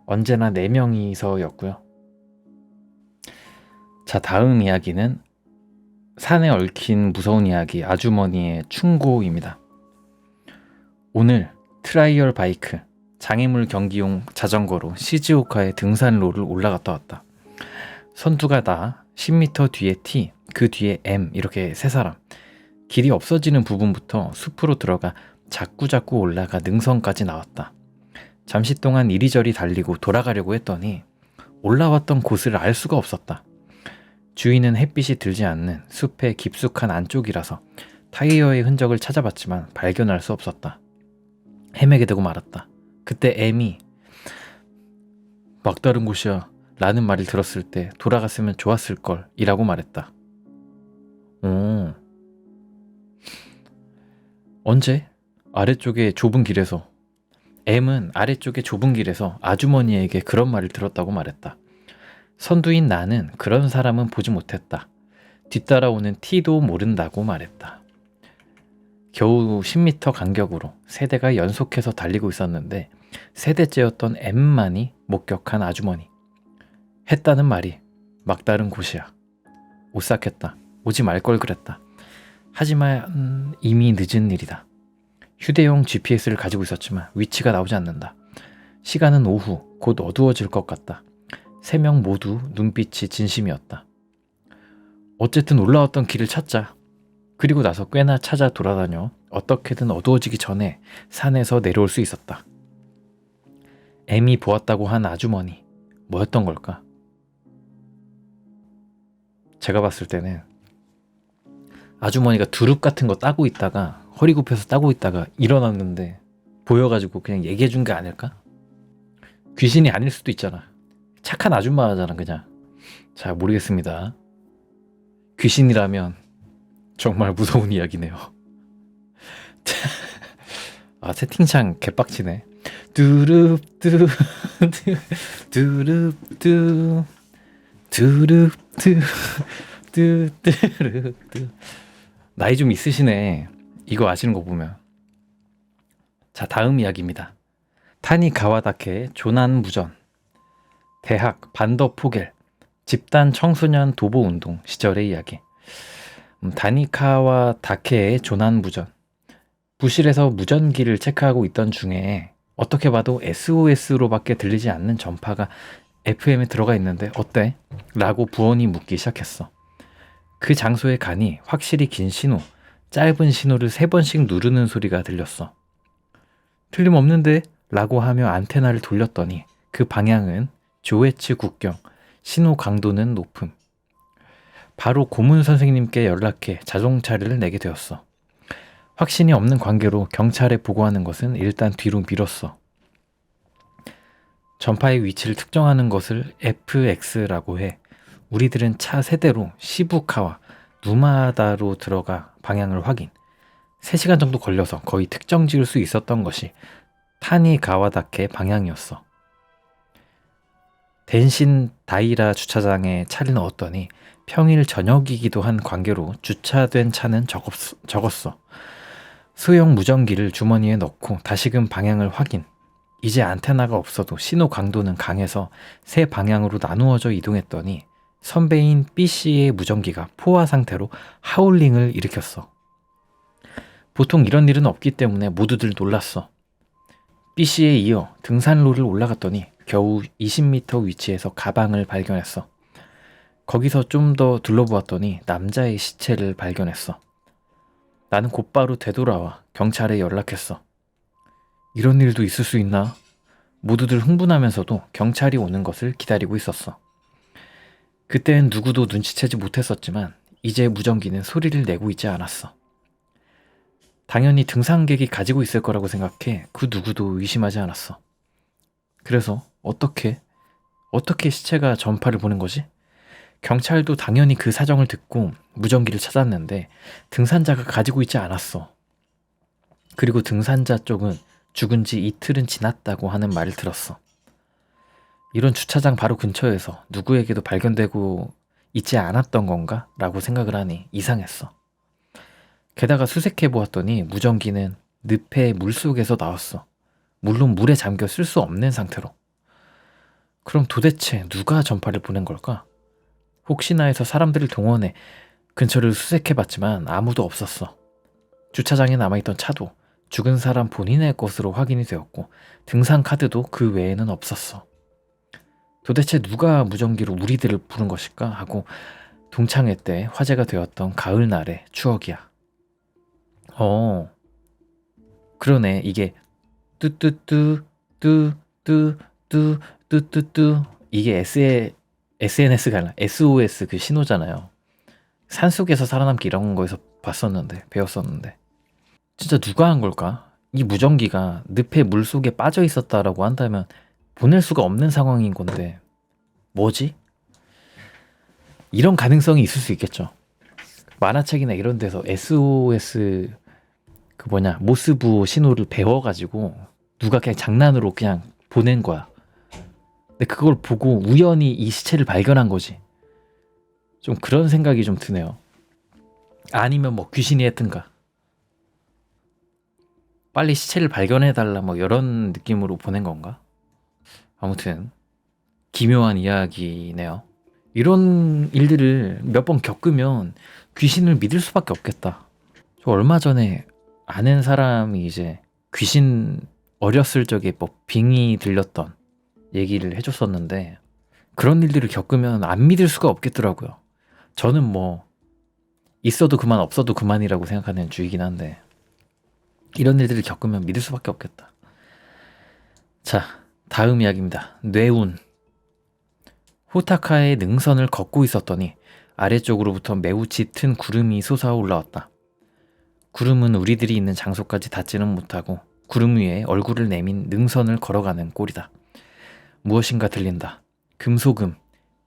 언제나 4명이서였고요. 자, 다음 이야기는 산에 얽힌 무서운 이야기 아주머니의 충고입니다. 오늘 트라이얼 바이크 장애물 경기용 자전거로 시즈오카의 등산로를 올라갔다 왔다. 선두가 나, 10m 뒤에 T, 그 뒤에 M 이렇게 3사람. 길이 없어지는 부분부터 숲으로 들어가 자꾸자꾸 올라가 능선까지 나왔다. 잠시 동안 이리저리 달리고 돌아가려고 했더니 올라왔던 곳을 알 수가 없었다. 주위는 햇빛이 들지 않는 숲의 깊숙한 안쪽이라서 타이어의 흔적을 찾아봤지만 발견할 수 없었다. 헤매게 되고 말았다. 그때 M이 막다른 곳이야 라는 말을 들었을 때 돌아갔으면 좋았을 걸 이라고 말했다. 언제? 아래쪽에 좁은 길에서. M은 아래쪽에 좁은 길에서 아주머니에게 그런 말을 들었다고 말했다. 선두인 나는 그런 사람은 보지 못했다. 뒤따라오는 T도 모른다고 말했다. 겨우 10m 간격으로 3대가 연속해서 달리고 있었는데 3대째였던 M만이 목격한 아주머니. 했다는 말이 막다른 곳이야. 오싹했다. 오지 말 걸 그랬다. 하지만 이미 늦은 일이다. 휴대용 GPS를 가지고 있었지만 위치가 나오지 않는다. 시간은 오후, 곧 어두워질 것 같다. 3명 모두 눈빛이 진심이었다. 어쨌든 올라왔던 길을 찾자. 그리고 나서 꽤나 찾아 돌아다녀 어떻게든 어두워지기 전에 산에서 내려올 수 있었다. M이 보았다고 한 아주머니, 뭐였던 걸까? 제가 봤을 때는 아주머니가 두릅 같은 거 따고 있다가 허리 굽혀서 따고 있다가 일어났는데 보여가지고 그냥 얘기해 준 게 아닐까? 귀신이 아닐 수도 있잖아. 착한 아줌마잖아 그냥. 잘 모르겠습니다. 귀신이라면 정말 무서운 이야기네요. 아, 채팅창 개빡치네. 두릅뚜 두릅뚜 두릅뚜 두릅뚜. 나이 좀 있으시네. 이거 아시는 거 보면. 자, 다음 이야기입니다. 타니 가와다케의 조난무전. 대학 반더 포겔 집단 청소년 도보 운동 시절의 이야기. 다니카와 다케의 조난무전. 부실에서 무전기를 체크하고 있던 중에 어떻게 봐도 SOS로밖에 들리지 않는 전파가 FM에 들어가 있는데 어때? 라고 부원이 묻기 시작했어. 그 장소에 가니 확실히 긴 신호, 짧은 신호를 3번씩 누르는 소리가 들렸어. 틀림없는데? 라고 하며 안테나를 돌렸더니 그 방향은 조회츠 국경, 신호 강도는 높음. 바로 고문 선생님께 연락해 자동차를 내게 되었어. 확신이 없는 관계로 경찰에 보고하는 것은 일단 뒤로 미뤘어. 전파의 위치를 특정하는 것을 FX라고 해. 우리들은 차 세대로 시부카와 누마다로 들어가 방향을 확인. 3시간 정도 걸려서 거의 특정 지을 수 있었던 것이 타니가와다케 방향이었어. 덴신 다이라 주차장에 차를 넣었더니 평일 저녁이기도 한 관계로 주차된 차는 적었어. 소형 무전기를 주머니에 넣고 다시금 방향을 확인. 이제 안테나가 없어도 신호 강도는 강해서 3방향으로 나누어져 이동했더니 선배인 B씨의 무전기가 포화 상태로 하울링을 일으켰어. 보통 이런 일은 없기 때문에 모두들 놀랐어. B씨에 이어 등산로를 올라갔더니 겨우 20m 위치에서 가방을 발견했어. 거기서 좀 더 둘러보았더니 남자의 시체를 발견했어. 나는 곧바로 되돌아와 경찰에 연락했어. 이런 일도 있을 수 있나? 모두들 흥분하면서도 경찰이 오는 것을 기다리고 있었어. 그때는 누구도 눈치채지 못했었지만 이제 무전기는 소리를 내고 있지 않았어. 당연히 등산객이 가지고 있을 거라고 생각해 그 누구도 의심하지 않았어. 그래서 어떻게 시체가 전파를 보낸 거지? 경찰도 당연히 그 사정을 듣고 무전기를 찾았는데 등산자가 가지고 있지 않았어. 그리고 등산자 쪽은 죽은 지 이틀은 지났다고 하는 말을 들었어. 이런 주차장 바로 근처에서 누구에게도 발견되고 있지 않았던 건가? 라고 생각을 하니 이상했어. 게다가 수색해 보았더니 무전기는 늪의 물속에서 나왔어. 물론 물에 잠겨 쓸 수 없는 상태로. 그럼 도대체 누가 전파를 보낸 걸까? 혹시나 해서 사람들을 동원해 근처를 수색해봤지만 아무도 없었어. 주차장에 남아있던 차도 죽은 사람 본인의 것으로 확인이 되었고 등산 카드도 그 외에는 없었어. 도대체 누가 무전기로 우리들을 부른 것일까 하고 동창회 때 화제가 되었던 가을날의 추억이야. 그러네. 이게 뚜뚜뚜 뚜뚜뚜 이게 SNS가 아니라 SOS 그 신호잖아요. 산속에서 살아남기 이런 거에서 배웠었는데 진짜 누가 한 걸까? 이 무전기가 늪의 물속에 빠져 있었다라고 한다면 보낼 수가 없는 상황인 건데 뭐지? 이런 가능성이 있을 수 있겠죠. 만화책이나 이런 데서 SOS 모스부 신호를 배워가지고 누가 그냥 장난으로 그냥 보낸 거야. 근데 그걸 보고 우연히 이 시체를 발견한 거지. 좀 그런 생각이 좀 드네요. 아니면 뭐 귀신이 했든가. 빨리 시체를 발견해달라 뭐 이런 느낌으로 보낸 건가? 아무튼 기묘한 이야기네요. 이런 일들을 몇 번 겪으면 귀신을 믿을 수밖에 없겠다. 저 얼마 전에 아는 사람이 이제 귀신 어렸을 적에 뭐 빙이 들렸던 얘기를 해줬었는데 그런 일들을 겪으면 안 믿을 수가 없겠더라고요. 저는 뭐 있어도 그만 없어도 그만이라고 생각하는 주의긴 한데 이런 일들을 겪으면 믿을 수밖에 없겠다. 자, 다음 이야기입니다. 뇌운. 호타카의 능선을 걷고 있었더니 아래쪽으로부터 매우 짙은 구름이 솟아 올라왔다. 구름은 우리들이 있는 장소까지 닿지는 못하고 구름 위에 얼굴을 내민 능선을 걸어가는 꼴이다. 무엇인가 들린다. 금소금,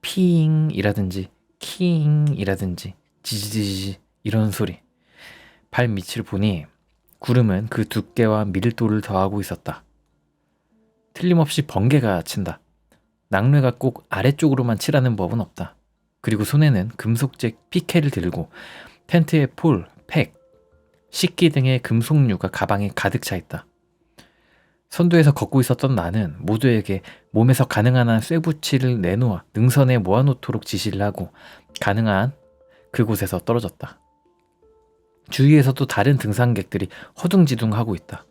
피잉이라든지 키잉이라든지 지지지지 이런 소리. 발 밑을 보니 구름은 그 두께와 밀도를 더하고 있었다. 틀림없이 번개가 친다. 낙뢰가 꼭 아래쪽으로만 칠하는 법은 없다. 그리고 손에는 금속잭 피켓을 들고 텐트의 폴, 팩, 식기 등의 금속류가 가방에 가득 차 있다. 선두에서 걷고 있었던 나는 모두에게 몸에서 가능한 한 쇠붙이를 내놓아 능선에 모아놓도록 지시를 하고 가능한 그곳에서 떨어졌다. 주위에서도 다른 등산객들이 허둥지둥하고 있다.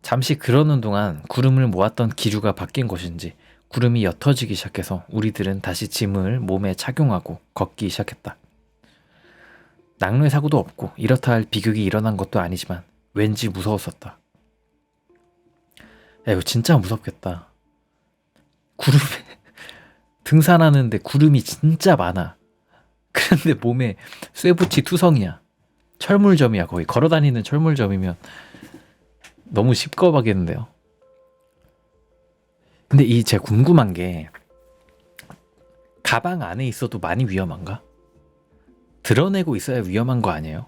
잠시 그러는 동안 구름을 모았던 기류가 바뀐 것인지 구름이 옅어지기 시작해서 우리들은 다시 짐을 몸에 착용하고 걷기 시작했다. 낙뢰 사고도 없고 이렇다 할 비극이 일어난 것도 아니지만 왠지 무서웠었다. 야, 이거 진짜 무섭겠다. 구름에 등산하는데 구름이 진짜 많아. 그런데 몸에 쇠붙이 투성이야. 철물점이야. 거의 걸어다니는 철물점이면 너무 시끄럽겠는데요. 근데 제가 궁금한 게 가방 안에 있어도 많이 위험한가? 드러내고 있어야 위험한 거 아니에요?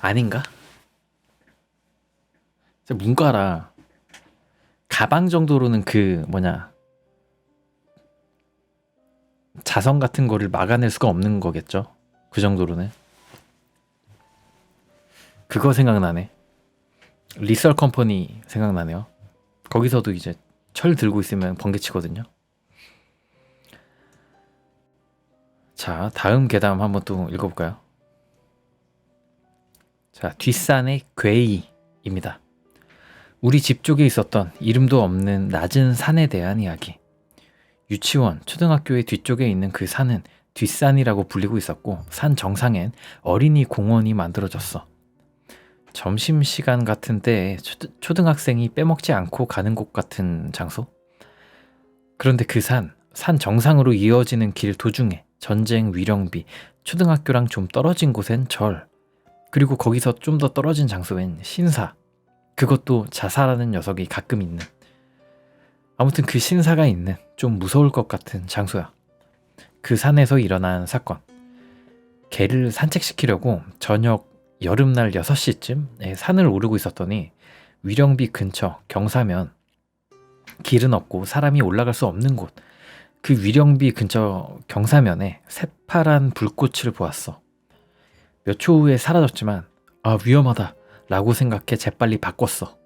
아닌가? 문과라 가방 정도로는 자성 같은 거를 막아낼 수가 없는 거겠죠? 그 정도로는. 그거 생각나네. 리썰 컴퍼니 생각나네요. 거기서도 이제 철 들고 있으면 번개치거든요. 자, 다음 괴담 한번 또 읽어볼까요? 자, 뒷산의 괴이입니다. 우리 집 쪽에 있었던 이름도 없는 낮은 산에 대한 이야기. 유치원, 초등학교의 뒤쪽에 있는 그 산은 뒷산이라고 불리고 있었고 산 정상엔 어린이 공원이 만들어졌어. 점심시간 같은 때에 초등학생이 빼먹지 않고 가는 곳 같은 장소? 그런데 그 산 정상으로 이어지는 길 도중에 전쟁 위령비, 초등학교랑 좀 떨어진 곳엔 절, 그리고 거기서 좀 더 떨어진 장소엔 신사, 그것도 자살하는 녀석이 가끔 있는, 아무튼 그 신사가 있는 좀 무서울 것 같은 장소야. 그 산에서 일어난 사건. 개를 산책시키려고 저녁 여름날 6시쯤에 산을 오르고 있었더니 위령비 근처 경사면, 길은 없고 사람이 올라갈 수 없는 곳, 그 위령비 근처 경사면에 새파란 불꽃을 보았어. 몇 초 후에 사라졌지만 위험하다 라고 생각해 재빨리 바꿨어.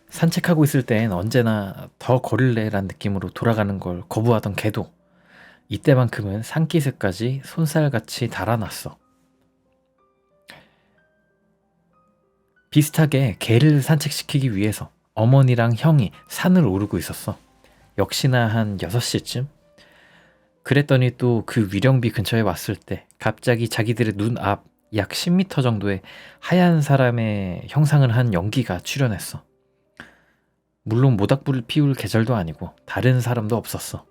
산책하고 있을 땐 언제나 더 걸을래 란 느낌으로 돌아가는 걸 거부하던 개도 이때만큼은 산기슭까지 손살같이 달아났어. 비슷하게 개를 산책시키기 위해서 어머니랑 형이 산을 오르고 있었어. 역시나 한 6시쯤? 그랬더니 또 그 위령비 근처에 왔을 때 갑자기 자기들의 눈 앞 약 10m 정도의 하얀 사람의 형상을 한 연기가 출현했어. 물론 모닥불을 피울 계절도 아니고 다른 사람도 없었어.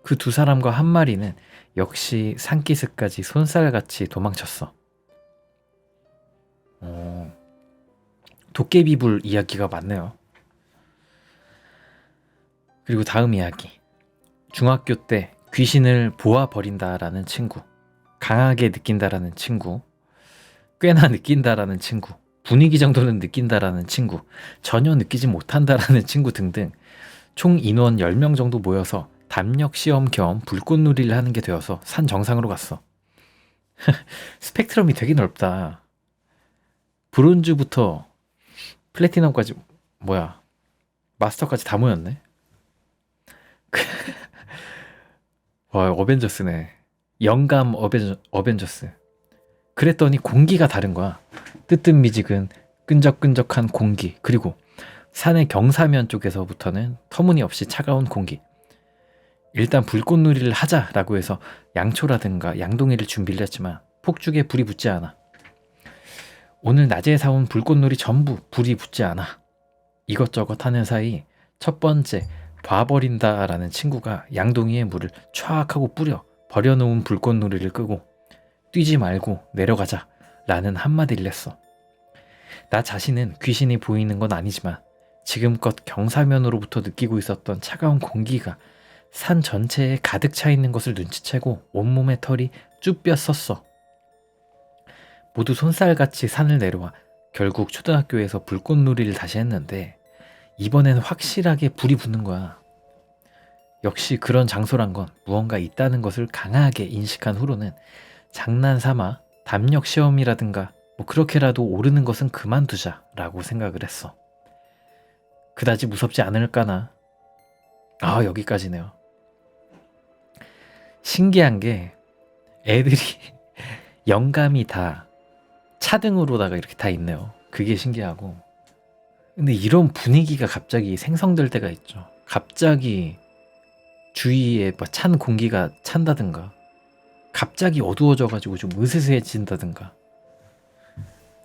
그 두 사람과 한 마리는 역시 산기슭까지 손살같이 도망쳤어. 도깨비불 이야기가 많네요. 그리고 다음 이야기. 중학교 때 귀신을 보아버린다라는 친구, 강하게 느낀다라는 친구, 꽤나 느낀다라는 친구, 분위기 정도는 느낀다라는 친구, 전혀 느끼지 못한다라는 친구 등등 총 인원 10명 정도 모여서 담력 시험 겸 불꽃놀이를 하는 게 되어서 산 정상으로 갔어. 스펙트럼이 되게 넓다. 브론즈부터 플래티넘까지, 마스터까지 다 모였네. 와, 어벤져스네. 영감 어벤져스. 그랬더니 공기가 다른 거야. 뜨뜻미지근 끈적끈적한 공기, 그리고 산의 경사면 쪽에서부터는 터무니없이 차가운 공기. 일단 불꽃놀이를 하자라고 해서 양초라든가 양동이를 준비를 했지만 폭죽에 불이 붙지 않아. 오늘 낮에 사온 불꽃놀이 전부 불이 붙지 않아. 이것저것 하는 사이 첫 번째 봐버린다라는 친구가 양동이에 물을 촥 하고 뿌려 버려놓은 불꽃놀이를 끄고 뛰지 말고 내려가자 라는 한마디를 했어. 나 자신은 귀신이 보이는 건 아니지만 지금껏 경사면으로부터 느끼고 있었던 차가운 공기가 산 전체에 가득 차 있는 것을 눈치채고 온몸에 털이 쭈뼛었어. 모두 손살같이 산을 내려와 결국 초등학교에서 불꽃놀이를 다시 했는데 이번엔 확실하게 불이 붙는 거야. 역시 그런 장소란 건 무언가 있다는 것을 강하게 인식한 후로는 장난삼아 담력 시험이라든가 그렇게라도 오르는 것은 그만두자 라고 생각을 했어. 그다지 무섭지 않을까나. 여기까지네요. 신기한 게 애들이 영감이 다 차등으로다가 이렇게 다 있네요. 그게 신기하고. 근데 이런 분위기가 갑자기 생성될 때가 있죠. 갑자기 주위에 뭐 찬 공기가 찬다든가, 갑자기 어두워져가지고 좀 으스스해진다든가.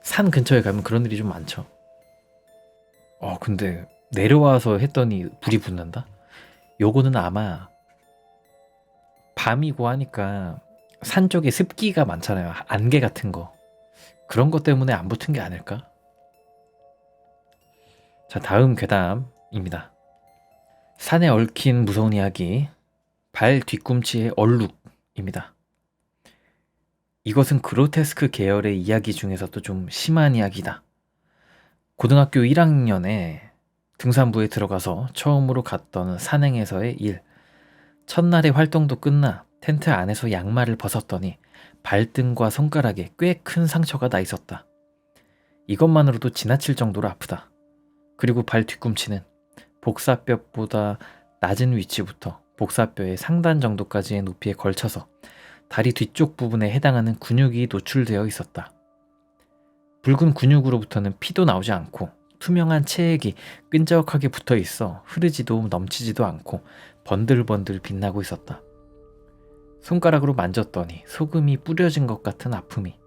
산 근처에 가면 그런 일이 좀 많죠. 근데 내려와서 했더니 불이 붙는다? 요거는 아마 밤이고 하니까 산 쪽에 습기가 많잖아요. 안개 같은 거. 그런 것 때문에 안 붙은 게 아닐까? 자, 다음 괴담입니다. 산에 얽힌 무서운 이야기, 발 뒤꿈치의 얼룩입니다. 이것은 그로테스크 계열의 이야기 중에서도 좀 심한 이야기다. 고등학교 1학년에 등산부에 들어가서 처음으로 갔던 산행에서의 일. 첫날의 활동도 끝나 텐트 안에서 양말을 벗었더니 발등과 손가락에 꽤 큰 상처가 나 있었다. 이것만으로도 지나칠 정도로 아프다. 그리고 발 뒤꿈치는 복사뼈보다 낮은 위치부터 복사뼈의 상단 정도까지의 높이에 걸쳐서 다리 뒤쪽 부분에 해당하는 근육이 노출되어 있었다. 붉은 근육으로부터는 피도 나오지 않고 투명한 체액이 끈적하게 붙어 있어 흐르지도 넘치지도 않고 번들번들 빛나고 있었다. 손가락으로 만졌더니 소금이 뿌려진 것 같은 아픔이.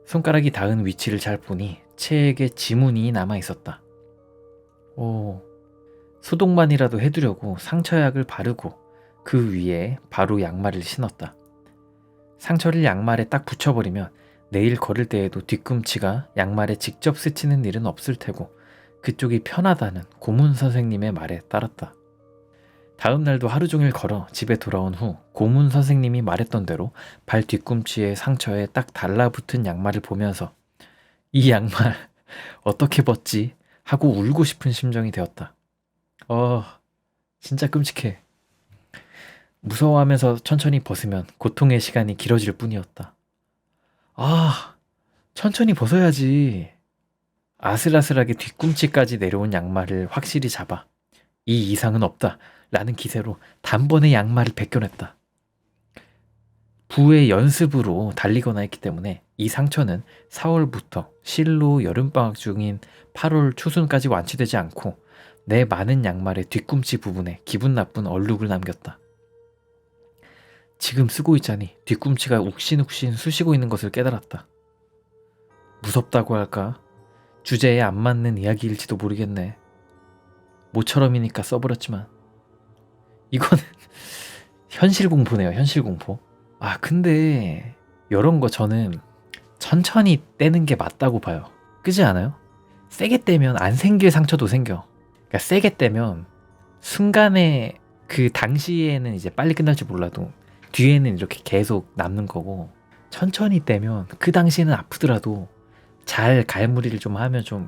손가락이 닿은 위치를 잘 보니 체액에 지문이 남아 있었다. 소독만이라도 해두려고 상처약을 바르고 그 위에 바로 양말을 신었다. 상처를 양말에 딱 붙여버리면 내일 걸을 때에도 뒤꿈치가 양말에 직접 스치는 일은 없을 테고 그쪽이 편하다는 고문 선생님의 말에 따랐다. 다음 날도 하루 종일 걸어 집에 돌아온 후 고문 선생님이 말했던 대로 발 뒤꿈치의 상처에 딱 달라붙은 양말을 보면서 이 양말 어떻게 벗지? 하고 울고 싶은 심정이 되었다. 진짜 끔찍해. 무서워하면서 천천히 벗으면 고통의 시간이 길어질 뿐이었다. 천천히 벗어야지. 아슬아슬하게 뒤꿈치까지 내려온 양말을 확실히 잡아 이 이상은 없다 라는 기세로 단번에 양말을 벗겨냈다. 부의 연습으로 달리거나 했기 때문에 이 상처는 4월부터 실로 여름방학 중인 8월 초순까지 완치되지 않고 내 많은 양말의 뒤꿈치 부분에 기분 나쁜 얼룩을 남겼다. 지금 쓰고 있자니 뒤꿈치가 욱신욱신 쑤시고 있는 것을 깨달았다. 무섭다고 할까? 주제에 안 맞는 이야기일지도 모르겠네. 모처럼이니까 써버렸지만 이거는 현실 공포네요. 현실 공포. 근데 이런 거 저는 천천히 떼는 게 맞다고 봐요. 그지 않아요? 세게 떼면 안 생길 상처도 생겨. 그러니까 세게 떼면 순간에 그 당시에는 이제 빨리 끝날지 몰라도 뒤에는 이렇게 계속 남는 거고, 천천히 떼면 그 당시에는 아프더라도 잘 갈무리를 좀 하면 좀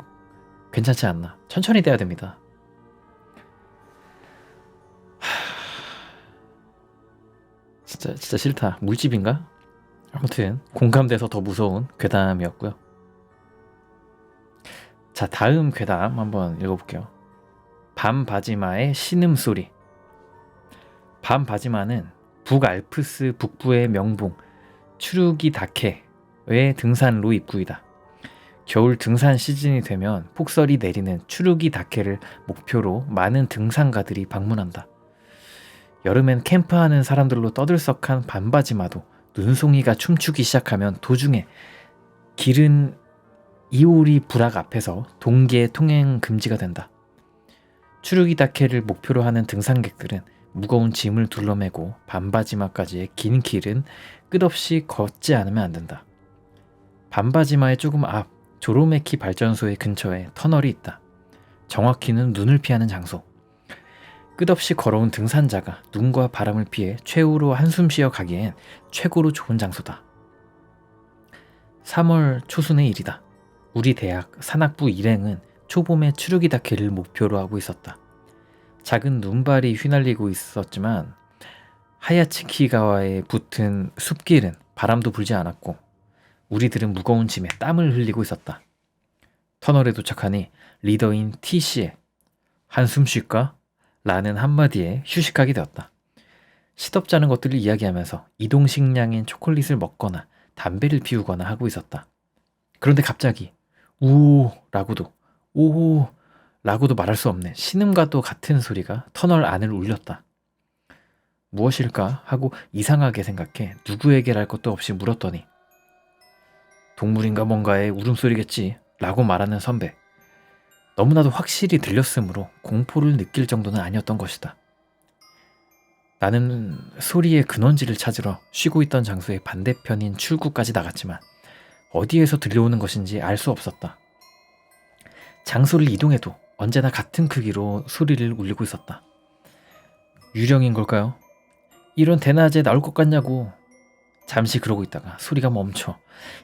괜찮지 않나. 천천히 떼야 됩니다. 진짜 싫다. 물집인가? 아무튼 공감돼서 더 무서운 괴담이었고요. 자, 다음 괴담 한번 읽어볼게요. 밤바지마의 신음소리. 밤바지마는 북알프스 북부의 명봉 추루기다케의 등산로 입구이다. 겨울 등산 시즌이 되면 폭설이 내리는 추루기다케를 목표로 많은 등산가들이 방문한다. 여름엔 캠프하는 사람들로 떠들썩한 밤바지마도 눈송이가 춤추기 시작하면 도중에 길은 이오리 부락 앞에서 동계 통행 금지가 된다. 추루기다케를 목표로 하는 등산객들은 무거운 짐을 둘러매고 밤바지마까지의 긴 길은 끝없이 걷지 않으면 안 된다. 밤바지마의 조금 앞 조로메키 발전소의 근처에 터널이 있다. 정확히는 눈을 피하는 장소. 끝없이 걸어온 등산자가 눈과 바람을 피해 최후로 한숨 쉬어 가기엔 최고로 좋은 장소다. 3월 초순의 일이다. 우리 대학 산악부 일행은 초봄에 추루기다케를 목표로 하고 있었다. 작은 눈발이 휘날리고 있었지만 하야츠키가와에 붙은 숲길은 바람도 불지 않았고 우리들은 무거운 짐에 땀을 흘리고 있었다. 터널에 도착하니 리더인 T씨의 한숨 쉴까? 라는 한마디에 휴식하게 되었다. 시덥지 않은 것들을 이야기하면서 이동 식량인 초콜릿을 먹거나 담배를 피우거나 하고 있었다. 그런데 갑자기 우라고도 오호 라고도 말할 수 없는 신음과도 같은 소리가 터널 안을 울렸다. 무엇일까 하고 이상하게 생각해 누구에게랄 것도 없이 물었더니 동물인가 뭔가의 울음소리겠지 라고 말하는 선배. 너무나도 확실히 들렸으므로 공포를 느낄 정도는 아니었던 것이다. 나는 소리의 근원지를 찾으러 쉬고 있던 장소의 반대편인 출구까지 나갔지만 어디에서 들려오는 것인지 알 수 없었다. 장소를 이동해도 언제나 같은 크기로 소리를 울리고 있었다. 유령인 걸까요? 이런 대낮에 나올 것 같냐고. 잠시 그러고 있다가 소리가 멈춰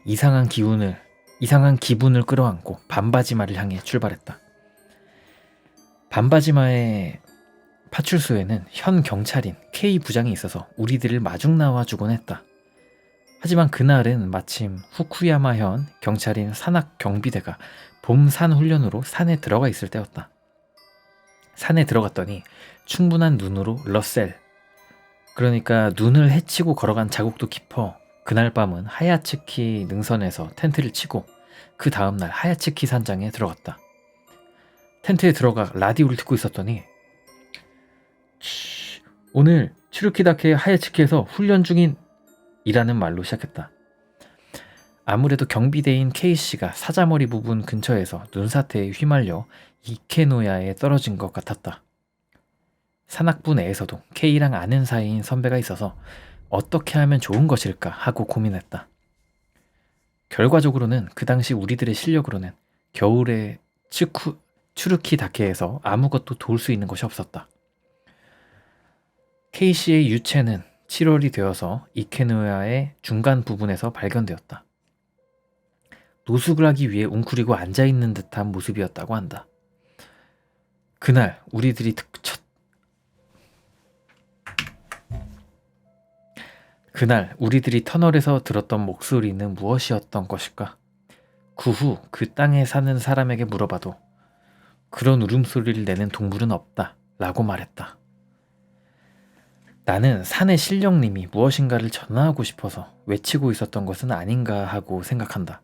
이상한 기분을 끌어안고 반바지마를 향해 출발했다. 반바지마의 파출소에는 현 경찰인 K 부장이 있어서 우리들을 마중 나와 주곤 했다. 하지만 그날은 마침 후쿠야마 현 경찰인 산악 경비대가 봄 산 훈련으로 산에 들어가 있을 때였다. 산에 들어갔더니 충분한 눈으로 러셀, 그러니까 눈을 헤치고 걸어간 자국도 깊어 그날 밤은 하야츠키 능선에서 텐트를 치고 그 다음날 하야츠키 산장에 들어갔다. 텐트에 들어가 라디오를 듣고 있었더니 오늘 추르키다케 하야츠키에서 훈련 중인 이라는 말로 시작했다. 아무래도 경비대인 K씨가 사자머리 부분 근처에서 눈사태에 휘말려 이케노야에 떨어진 것 같았다. 산악부 내에서도 K랑 아는 사이인 선배가 있어서 어떻게 하면 좋은 것일까 하고 고민했다. 결과적으로는 그 당시 우리들의 실력으로는 겨울에 추르키다케에서 아무것도 도울 수 있는 것이 없었다. K씨의 유체는 7월이 되어서 이케노야의 중간 부분에서 발견되었다. 노숙을 하기 위해 웅크리고 앉아있는 듯한 모습이었다고 한다. 그날 우리들이 터널에서 들었던 목소리는 무엇이었던 것일까? 그 후 그 땅에 사는 사람에게 물어봐도 그런 울음소리를 내는 동물은 없다 라고 말했다. 나는 산의 신령님이 무엇인가를 전하고 싶어서 외치고 있었던 것은 아닌가 하고 생각한다.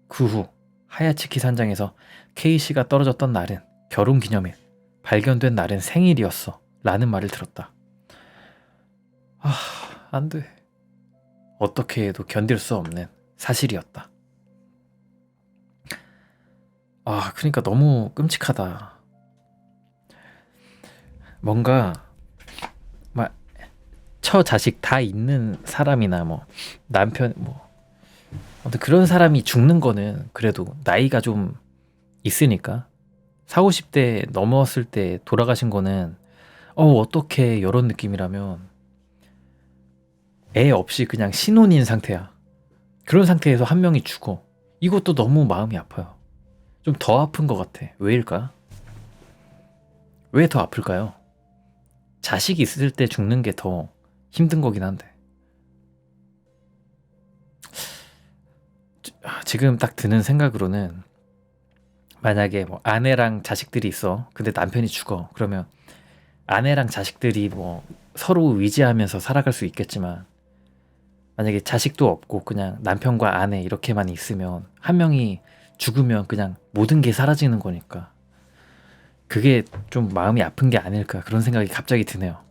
그 후 하야츠키 산장에서 K씨가 떨어졌던 날은 결혼기념일, 발견된 날은 생일이었어 라는 말을 들었다. 안 돼. 어떻게 해도 견딜 수 없는 사실이었다. 그러니까 너무 끔찍하다. 뭔가 막 처자식 다 있는 사람이나 뭐 남편 아무튼 그런 사람이 죽는 거는 그래도 나이가 좀 있으니까 40, 50대 넘었을 때 돌아가신 거는 어떻게 이런 느낌이라면 애 없이 그냥 신혼인 상태야. 그런 상태에서 한 명이 죽어. 이것도 너무 마음이 아파요. 좀 더 아픈 것 같아. 왜일까? 왜 더 아플까요? 자식이 있을 때 죽는 게 더 힘든 거긴 한데. 지금 딱 드는 생각으로는 만약에 뭐 아내랑 자식들이 있어. 근데 남편이 죽어. 그러면 아내랑 자식들이 뭐 서로 의지하면서 살아갈 수 있겠지만 만약에 자식도 없고 그냥 남편과 아내 이렇게만 있으면 한 명이 죽으면 그냥 모든 게 사라지는 거니까 그게 좀 마음이 아픈 게 아닐까 그런 생각이 갑자기 드네요.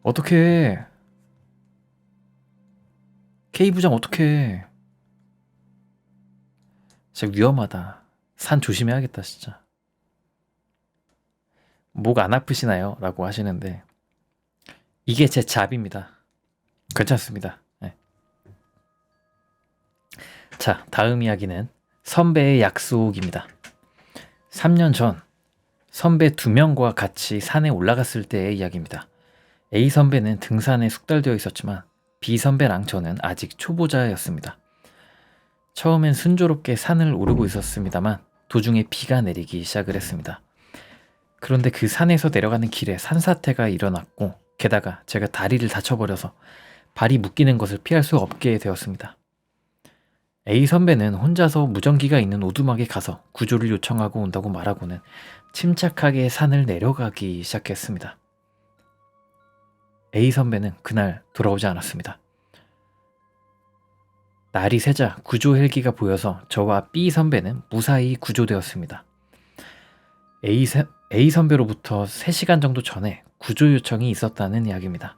어떡해. K부장 어떡해. 진짜 위험하다. 산 조심해야겠다 진짜. 목 안 아프시나요? 라고 하시는데 이게 제 잡입니다. 괜찮습니다. 네. 자, 다음 이야기는 선배의 약속입니다. 3년 전 선배 2명과 같이 산에 올라갔을 때의 이야기입니다. A 선배는 등산에 숙달되어 있었지만 B 선배랑 저는 아직 초보자였습니다. 처음엔 순조롭게 산을 오르고 있었습니다만 도중에 비가 내리기 시작을 했습니다. 그런데 그 산에서 내려가는 길에 산사태가 일어났고 게다가 제가 다리를 다쳐버려서 발이 묶이는 것을 피할 수 없게 되었습니다. A 선배는 혼자서 무전기가 있는 오두막에 가서 구조를 요청하고 온다고 말하고는 침착하게 산을 내려가기 시작했습니다. A 선배는 그날 돌아오지 않았습니다. 날이 새자 구조 헬기가 보여서 저와 B 선배는 무사히 구조되었습니다. A 선배로부터 3시간 정도 전에 구조 요청이 있었다는 이야기입니다.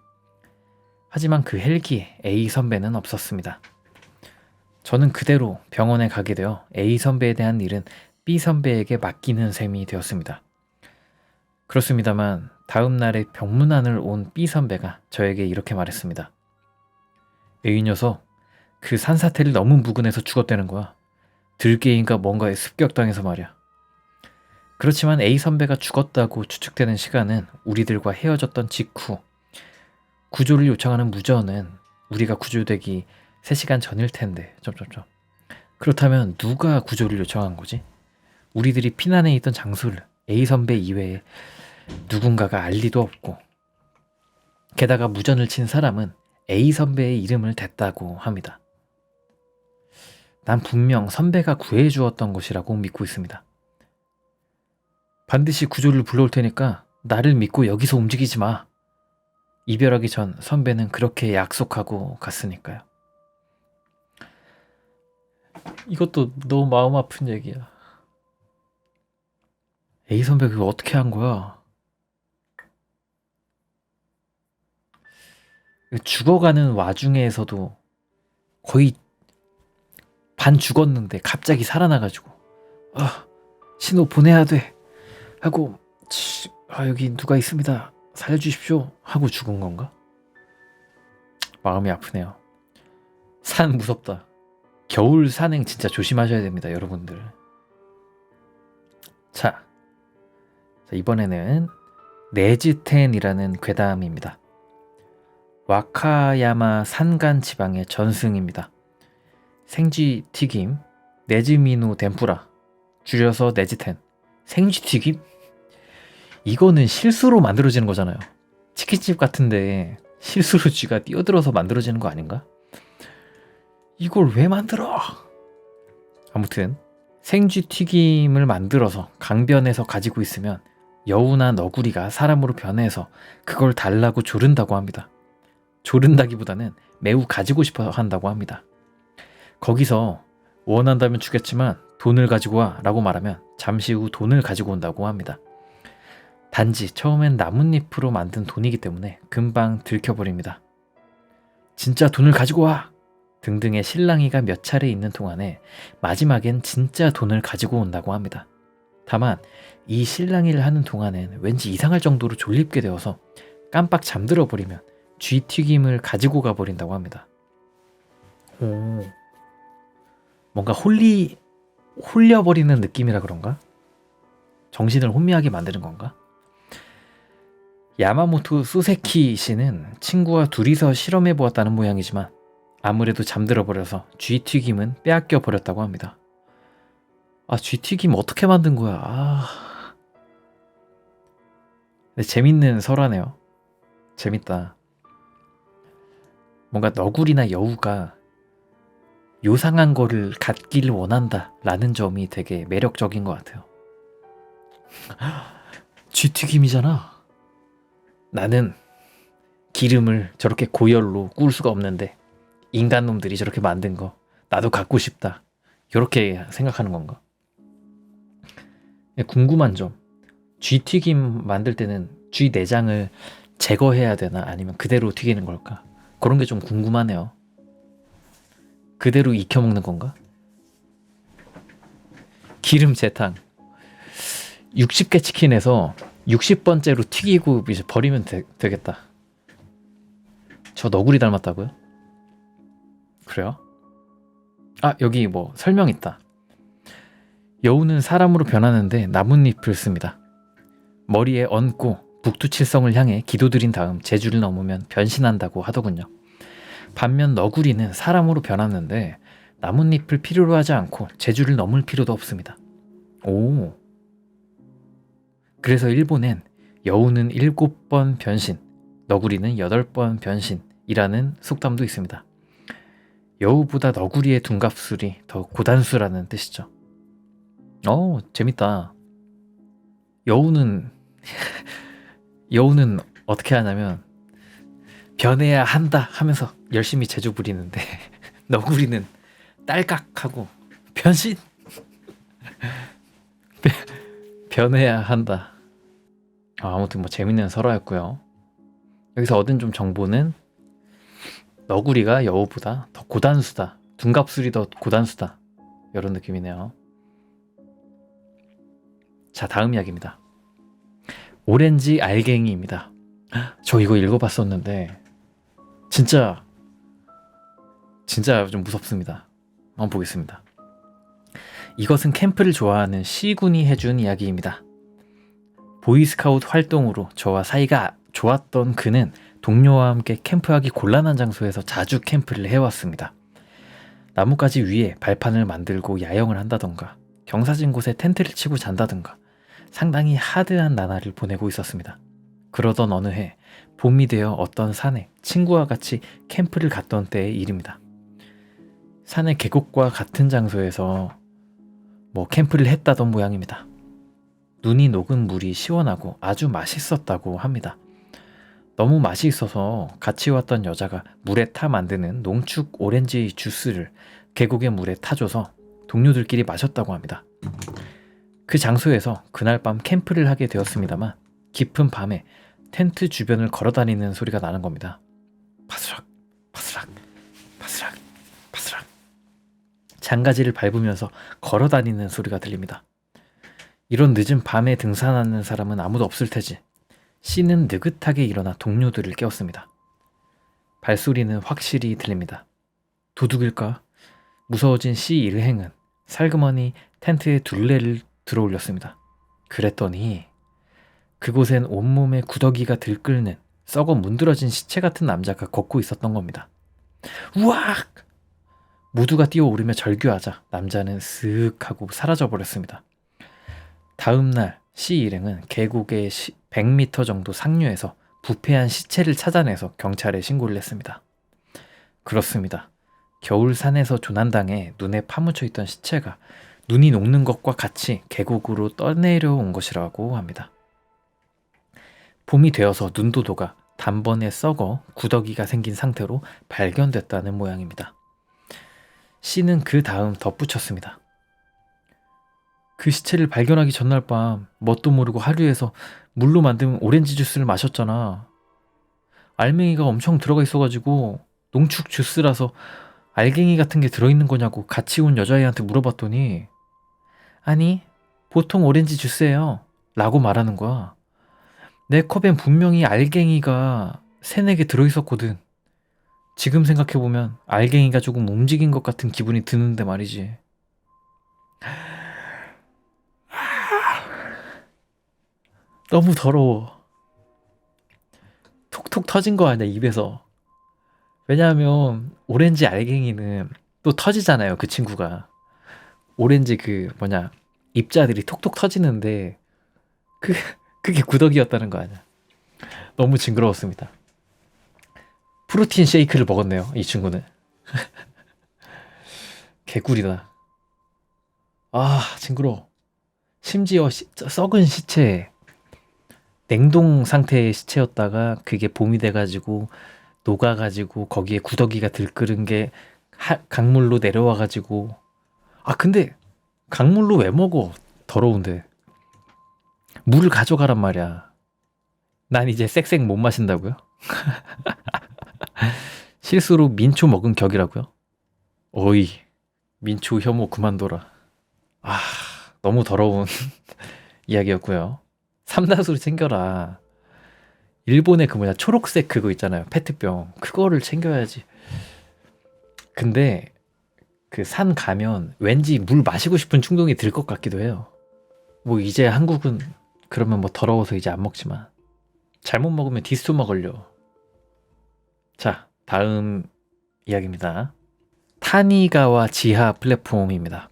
하지만 그 헬기에 A 선배는 없었습니다. 저는 그대로 병원에 가게 되어 A 선배에 대한 일은 B 선배에게 맡기는 셈이 되었습니다. 그렇습니다만 다음 날에 병문안을 온 B 선배가 저에게 이렇게 말했습니다. A 녀석, 그 산사태를 너무 묵은해서 죽었다는 거야. 들개인가 뭔가에 습격당해서 말이야. 그렇지만 A 선배가 죽었다고 추측되는 시간은 우리들과 헤어졌던 직후, 구조를 요청하는 무전은 우리가 구조되기 3시간 전일 텐데 그렇다면 누가 구조를 요청한 거지? 우리들이 피난해 있던 장소를 A 선배 이외에 누군가가 알 리도 없고, 게다가 무전을 친 사람은 A 선배의 이름을 댔다고 합니다. 난 분명 선배가 구해주었던 것이라고 믿고 있습니다. 반드시 구조를 불러올 테니까 나를 믿고 여기서 움직이지 마. 이별하기 전 선배는 그렇게 약속하고 갔으니까요. 이것도 너무 마음 아픈 얘기야. A 선배 그거 어떻게 한 거야? 죽어가는 와중에서도 거의 반 죽었는데 갑자기 살아나가지고 신호 보내야 돼 하고 여기 누가 있습니다 살려주십시오 하고 죽은 건가? 마음이 아프네요. 산 무섭다. 겨울 산행 진짜 조심하셔야 됩니다, 여러분들. 자, 이번에는 네즈텐이라는 괴담입니다. 와카야마 산간 지방의 전승입니다. 생쥐 튀김, 네즈미노 덴푸라, 줄여서 네즈텐. 생쥐 튀김? 이거는 실수로 만들어지는 거잖아요. 치킨집 같은데 실수로 쥐가 뛰어들어서 만들어지는 거 아닌가? 이걸 왜 만들어? 아무튼 생쥐 튀김을 만들어서 강변에서 가지고 있으면 여우나 너구리가 사람으로 변해서 그걸 달라고 조른다고 합니다. 조른다기보다는 매우 가지고 싶어 한다고 합니다. 거기서 원한다면 주겠지만 돈을 가지고 와 라고 말하면 잠시 후 돈을 가지고 온다고 합니다. 단지 처음엔 나뭇잎으로 만든 돈이기 때문에 금방 들켜버립니다. 진짜 돈을 가지고 와! 등등의 실랑이가 몇 차례 있는 동안에 마지막엔 진짜 돈을 가지고 온다고 합니다. 다만 이 실랑이를 하는 동안엔 왠지 이상할 정도로 졸립게 되어서 깜빡 잠들어 버리면 쥐튀김을 가지고 가버린다고 합니다. 뭔가 홀려버리는 느낌이라 그런가? 정신을 혼미하게 만드는 건가? 야마모토 소세키 씨는 친구와 둘이서 실험해보았다는 모양이지만 아무래도 잠들어 버려서 쥐튀김은 빼앗겨 버렸다고 합니다. 쥐튀김 어떻게 만든 거야? 근데 재밌는 설화네요. 재밌다. 뭔가 너구리나 여우가 요상한 거를 갖기를 원한다 라는 점이 되게 매력적인 것 같아요. 쥐튀김이잖아. 나는 기름을 저렇게 고열로 구울 수가 없는데 인간놈들이 저렇게 만든 거 나도 갖고 싶다. 이렇게 생각하는 건가? 궁금한 점, 쥐튀김 만들 때는 쥐 내장을 제거해야 되나 아니면 그대로 튀기는 걸까? 그런 게 좀 궁금하네요. 그대로 익혀 먹는 건가? 기름 재탕 60개 치킨에서 60번째로 튀기고 이제 버리면 되겠다. 저 너구리 닮았다고요? 그래요? 여기 뭐 설명 있다. 여우는 사람으로 변하는데 나뭇잎을 씁니다. 머리에 얹고 북두칠성을 향해 기도드린 다음 제주를 넘으면 변신한다고 하더군요. 반면 너구리는 사람으로 변하는데 나뭇잎을 필요로 하지 않고 제주를 넘을 필요도 없습니다. 그래서 일본엔 여우는 7번 변신, 너구리는 8번 변신이라는 속담도 있습니다. 여우보다 너구리의 둔갑술이 더 고단수라는 뜻이죠. 재밌다. 여우는 어떻게 하냐면 변해야 한다 하면서 열심히 제조 부리는데 너구리는 딸깍하고 변신 변해야 한다. 아무튼 뭐 재밌는 설화였고요. 여기서 얻은 좀 정보는 너구리가 여우보다 더 고단수다. 둔갑술이 더 고단수다. 이런 느낌이네요. 자, 다음 이야기입니다. 오렌지 알갱이입니다. 저 이거 읽어봤었는데 진짜 좀 무섭습니다. 한번 보겠습니다. 이것은 캠프를 좋아하는 C군이 해준 이야기입니다. 보이스카우트 활동으로 저와 사이가 좋았던 그는 동료와 함께 캠프하기 곤란한 장소에서 자주 캠프를 해왔습니다. 나뭇가지 위에 발판을 만들고 야영을 한다던가 경사진 곳에 텐트를 치고 잔다던가 상당히 하드한 나날을 보내고 있었습니다. 그러던 어느 해 봄이 되어 어떤 산에 친구와 같이 캠프를 갔던 때의 일입니다. 산의 계곡과 같은 장소에서 캠프를 했다던 모양입니다. 눈이 녹은 물이 시원하고 아주 맛있었다고 합니다. 너무 맛이 있어서 같이 왔던 여자가 물에 타 만드는 농축 오렌지 주스를 계곡의 물에 타줘서 동료들끼리 마셨다고 합니다. 그 장소에서 그날 밤 캠프를 하게 되었습니다만 깊은 밤에 텐트 주변을 걸어다니는 소리가 나는 겁니다. 바스락 바스락 바스락 바스락 장가지를 밟으면서 걸어다니는 소리가 들립니다. 이런 늦은 밤에 등산하는 사람은 아무도 없을 테지. C는 느긋하게 일어나 동료들을 깨웠습니다. 발소리는 확실히 들립니다. 도둑일까? 무서워진 C 일행은 살그머니 텐트에 둘레를 들어올렸습니다. 그랬더니 그곳엔 온몸에 구더기가 들끓는 썩어 문드러진 시체 같은 남자가 걷고 있었던 겁니다. 우악! 모두가 뛰어오르며 절규하자 남자는 쓱 하고 사라져버렸습니다. 다음 날 C 일행은 계곡의 100m 정도 상류에서 부패한 시체를 찾아내서 경찰에 신고를 했습니다. 그렇습니다. 겨울 산에서 조난당해 눈에 파묻혀 있던 시체가 눈이 녹는 것과 같이 계곡으로 떠내려온 것이라고 합니다. 봄이 되어서 눈도도가 단번에 썩어 구더기가 생긴 상태로 발견됐다는 모양입니다. C는 그 다음 덧붙였습니다. 그 시체를 발견하기 전날 밤 뭣도 모르고 하류에서 물로 만든 오렌지 주스를 마셨잖아. 알맹이가 엄청 들어가 있어가지고 농축 주스라서 알갱이 같은 게 들어있는 거냐고 같이 온 여자애한테 물어봤더니 아니 보통 오렌지 주스예요 라고 말하는 거야. 내 컵엔 분명히 알갱이가 3-4개 들어있었거든. 지금 생각해보면 알갱이가 조금 움직인 것 같은 기분이 드는데 말이지. 너무 더러워. 톡톡 터진 거 아니야 입에서. 왜냐하면 오렌지 알갱이는 또 터지잖아요. 그 친구가 오렌지 입자들이 톡톡 터지는데 그게 구더기였다는 거 아니야. 너무 징그러웠습니다. 프로틴 쉐이크를 먹었네요 이 친구는. 개꿀이다. 아 징그러워. 심지어 썩은 시체, 냉동 상태의 시체였다가 그게 봄이 돼가지고 녹아가지고 거기에 구더기가 들끓은 게 강물로 내려와가지고. 근데 강물로 왜 먹어? 더러운데. 물을 가져가란 말이야. 난 이제 쌕쌕 못 마신다고요? 실수로 민초 먹은 격이라고요? 어이, 민초 혐오 그만둬라. 너무 더러운 이야기였고요. 삼다수를 챙겨라. 일본의 초록색 그거 있잖아요. 페트병. 그거를 챙겨야지. 근데 그 산 가면 왠지 물 마시고 싶은 충동이 들 것 같기도 해요. 이제 한국은 그러면 더러워서 이제 안 먹지만 잘못 먹으면 디스토마 걸려. 자, 다음 이야기입니다. 타니가와 지하 플랫폼입니다.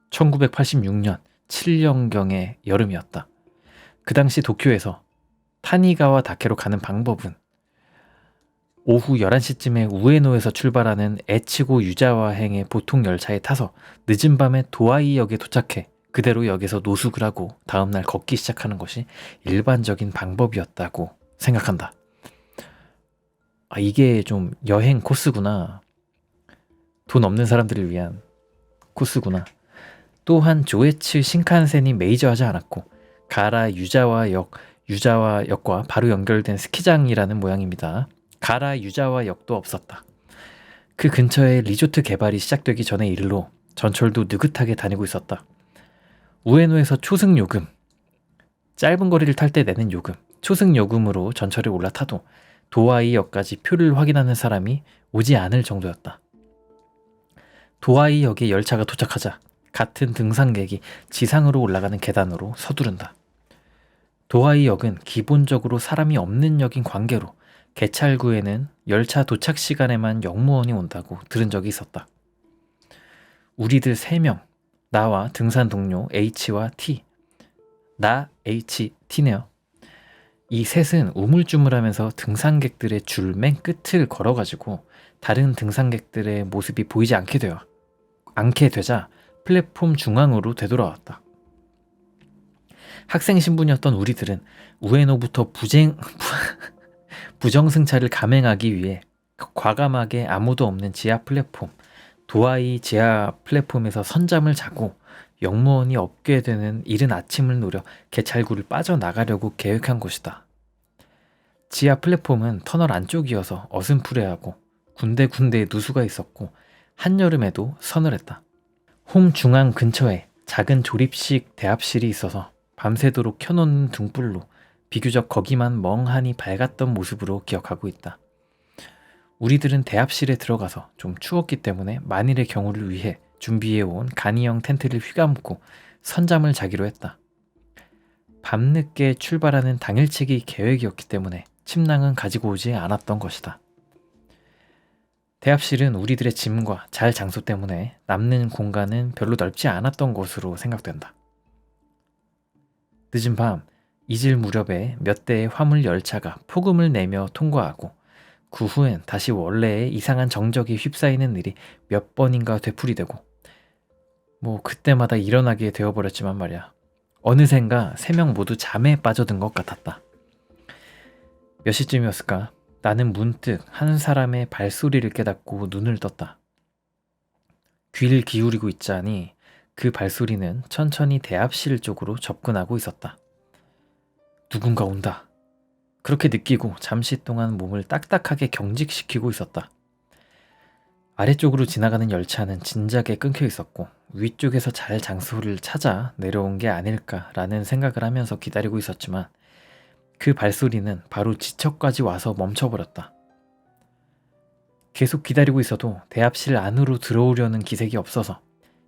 1986년 7년경의 여름이었다. 그 당시 도쿄에서 타니가와 다케로 가는 방법은 오후 11시쯤에 우에노에서 출발하는 에치고 유자와행의 보통 열차에 타서 늦은 밤에 도아이역에 도착해 그대로 역에서 노숙을 하고 다음날 걷기 시작하는 것이 일반적인 방법이었다고 생각한다. 이게 좀 여행 코스구나. 돈 없는 사람들을 위한 코스구나. 또한 조에츠 신칸센이 메이저하지 않았고 가라 유자와 역과 바로 연결된 스키장이라는 모양입니다. 가라 유자와 역도 없었다. 그 근처에 리조트 개발이 시작되기 전의 일로 전철도 느긋하게 다니고 있었다. 우에노에서 초승 요금, 짧은 거리를 탈 때 내는 요금, 초승 요금으로 전철에 올라타도 도하이역까지 표를 확인하는 사람이 오지 않을 정도였다. 도하이역에 열차가 도착하자 같은 등산객이 지상으로 올라가는 계단으로 서두른다. 도하이역은 기본적으로 사람이 없는 역인 관계로 개찰구에는 열차 도착 시간에만 역무원이 온다고 들은 적이 있었다. 우리들 3명, 나와 등산 동료 H와 T, 나 H, T네요. 이 셋은 우물쭈물하면서 등산객들의 줄 맨 끝을 걸어가지고 다른 등산객들의 모습이 보이지 않게 되자 플랫폼 중앙으로 되돌아왔다. 학생 신분이었던 우리들은 우에노부터 부정승차를 감행하기 위해 과감하게 아무도 없는 지하 플랫폼, 도하이 지하 플랫폼에서 선잠을 자고 역무원이 없게 되는 이른 아침을 노려 개찰구를 빠져나가려고 계획한 곳이다. 지하 플랫폼은 터널 안쪽이어서 어슴푸레하고 군데군데 누수가 있었고 한여름에도 서늘했다. 홈 중앙 근처에 작은 조립식 대합실이 있어서 밤새도록 켜놓는 등불로 비교적 거기만 멍하니 밝았던 모습으로 기억하고 있다. 우리들은 대합실에 들어가서 좀 추웠기 때문에 만일의 경우를 위해 준비해온 간이형 텐트를 휘감고 선잠을 자기로 했다. 밤늦게 출발하는 당일치기 계획이었기 때문에 침낭은 가지고 오지 않았던 것이다. 대합실은 우리들의 짐과 잘 장소 때문에 남는 공간은 별로 넓지 않았던 것으로 생각된다. 늦은 밤 이질 무렵에 몇 대의 화물 열차가 폭음을 내며 통과하고 그 후엔 다시 원래의 이상한 정적이 휩싸이는 일이 몇 번인가 되풀이되고 그때마다 일어나게 되어버렸지만 말이야. 어느샌가 3명 모두 잠에 빠져든 것 같았다. 몇 시쯤이었을까? 나는 문득 한 사람의 발소리를 깨닫고 눈을 떴다. 귀를 기울이고 있자니 그 발소리는 천천히 대합실 쪽으로 접근하고 있었다. 누군가 온다. 그렇게 느끼고 잠시 동안 몸을 딱딱하게 경직시키고 있었다. 아래쪽으로 지나가는 열차는 진작에 끊겨 있었고 위쪽에서 잘 장소를 찾아 내려온 게 아닐까라는 생각을 하면서 기다리고 있었지만 그 발소리는 바로 지척까지 와서 멈춰버렸다. 계속 기다리고 있어도 대합실 안으로 들어오려는 기색이 없어서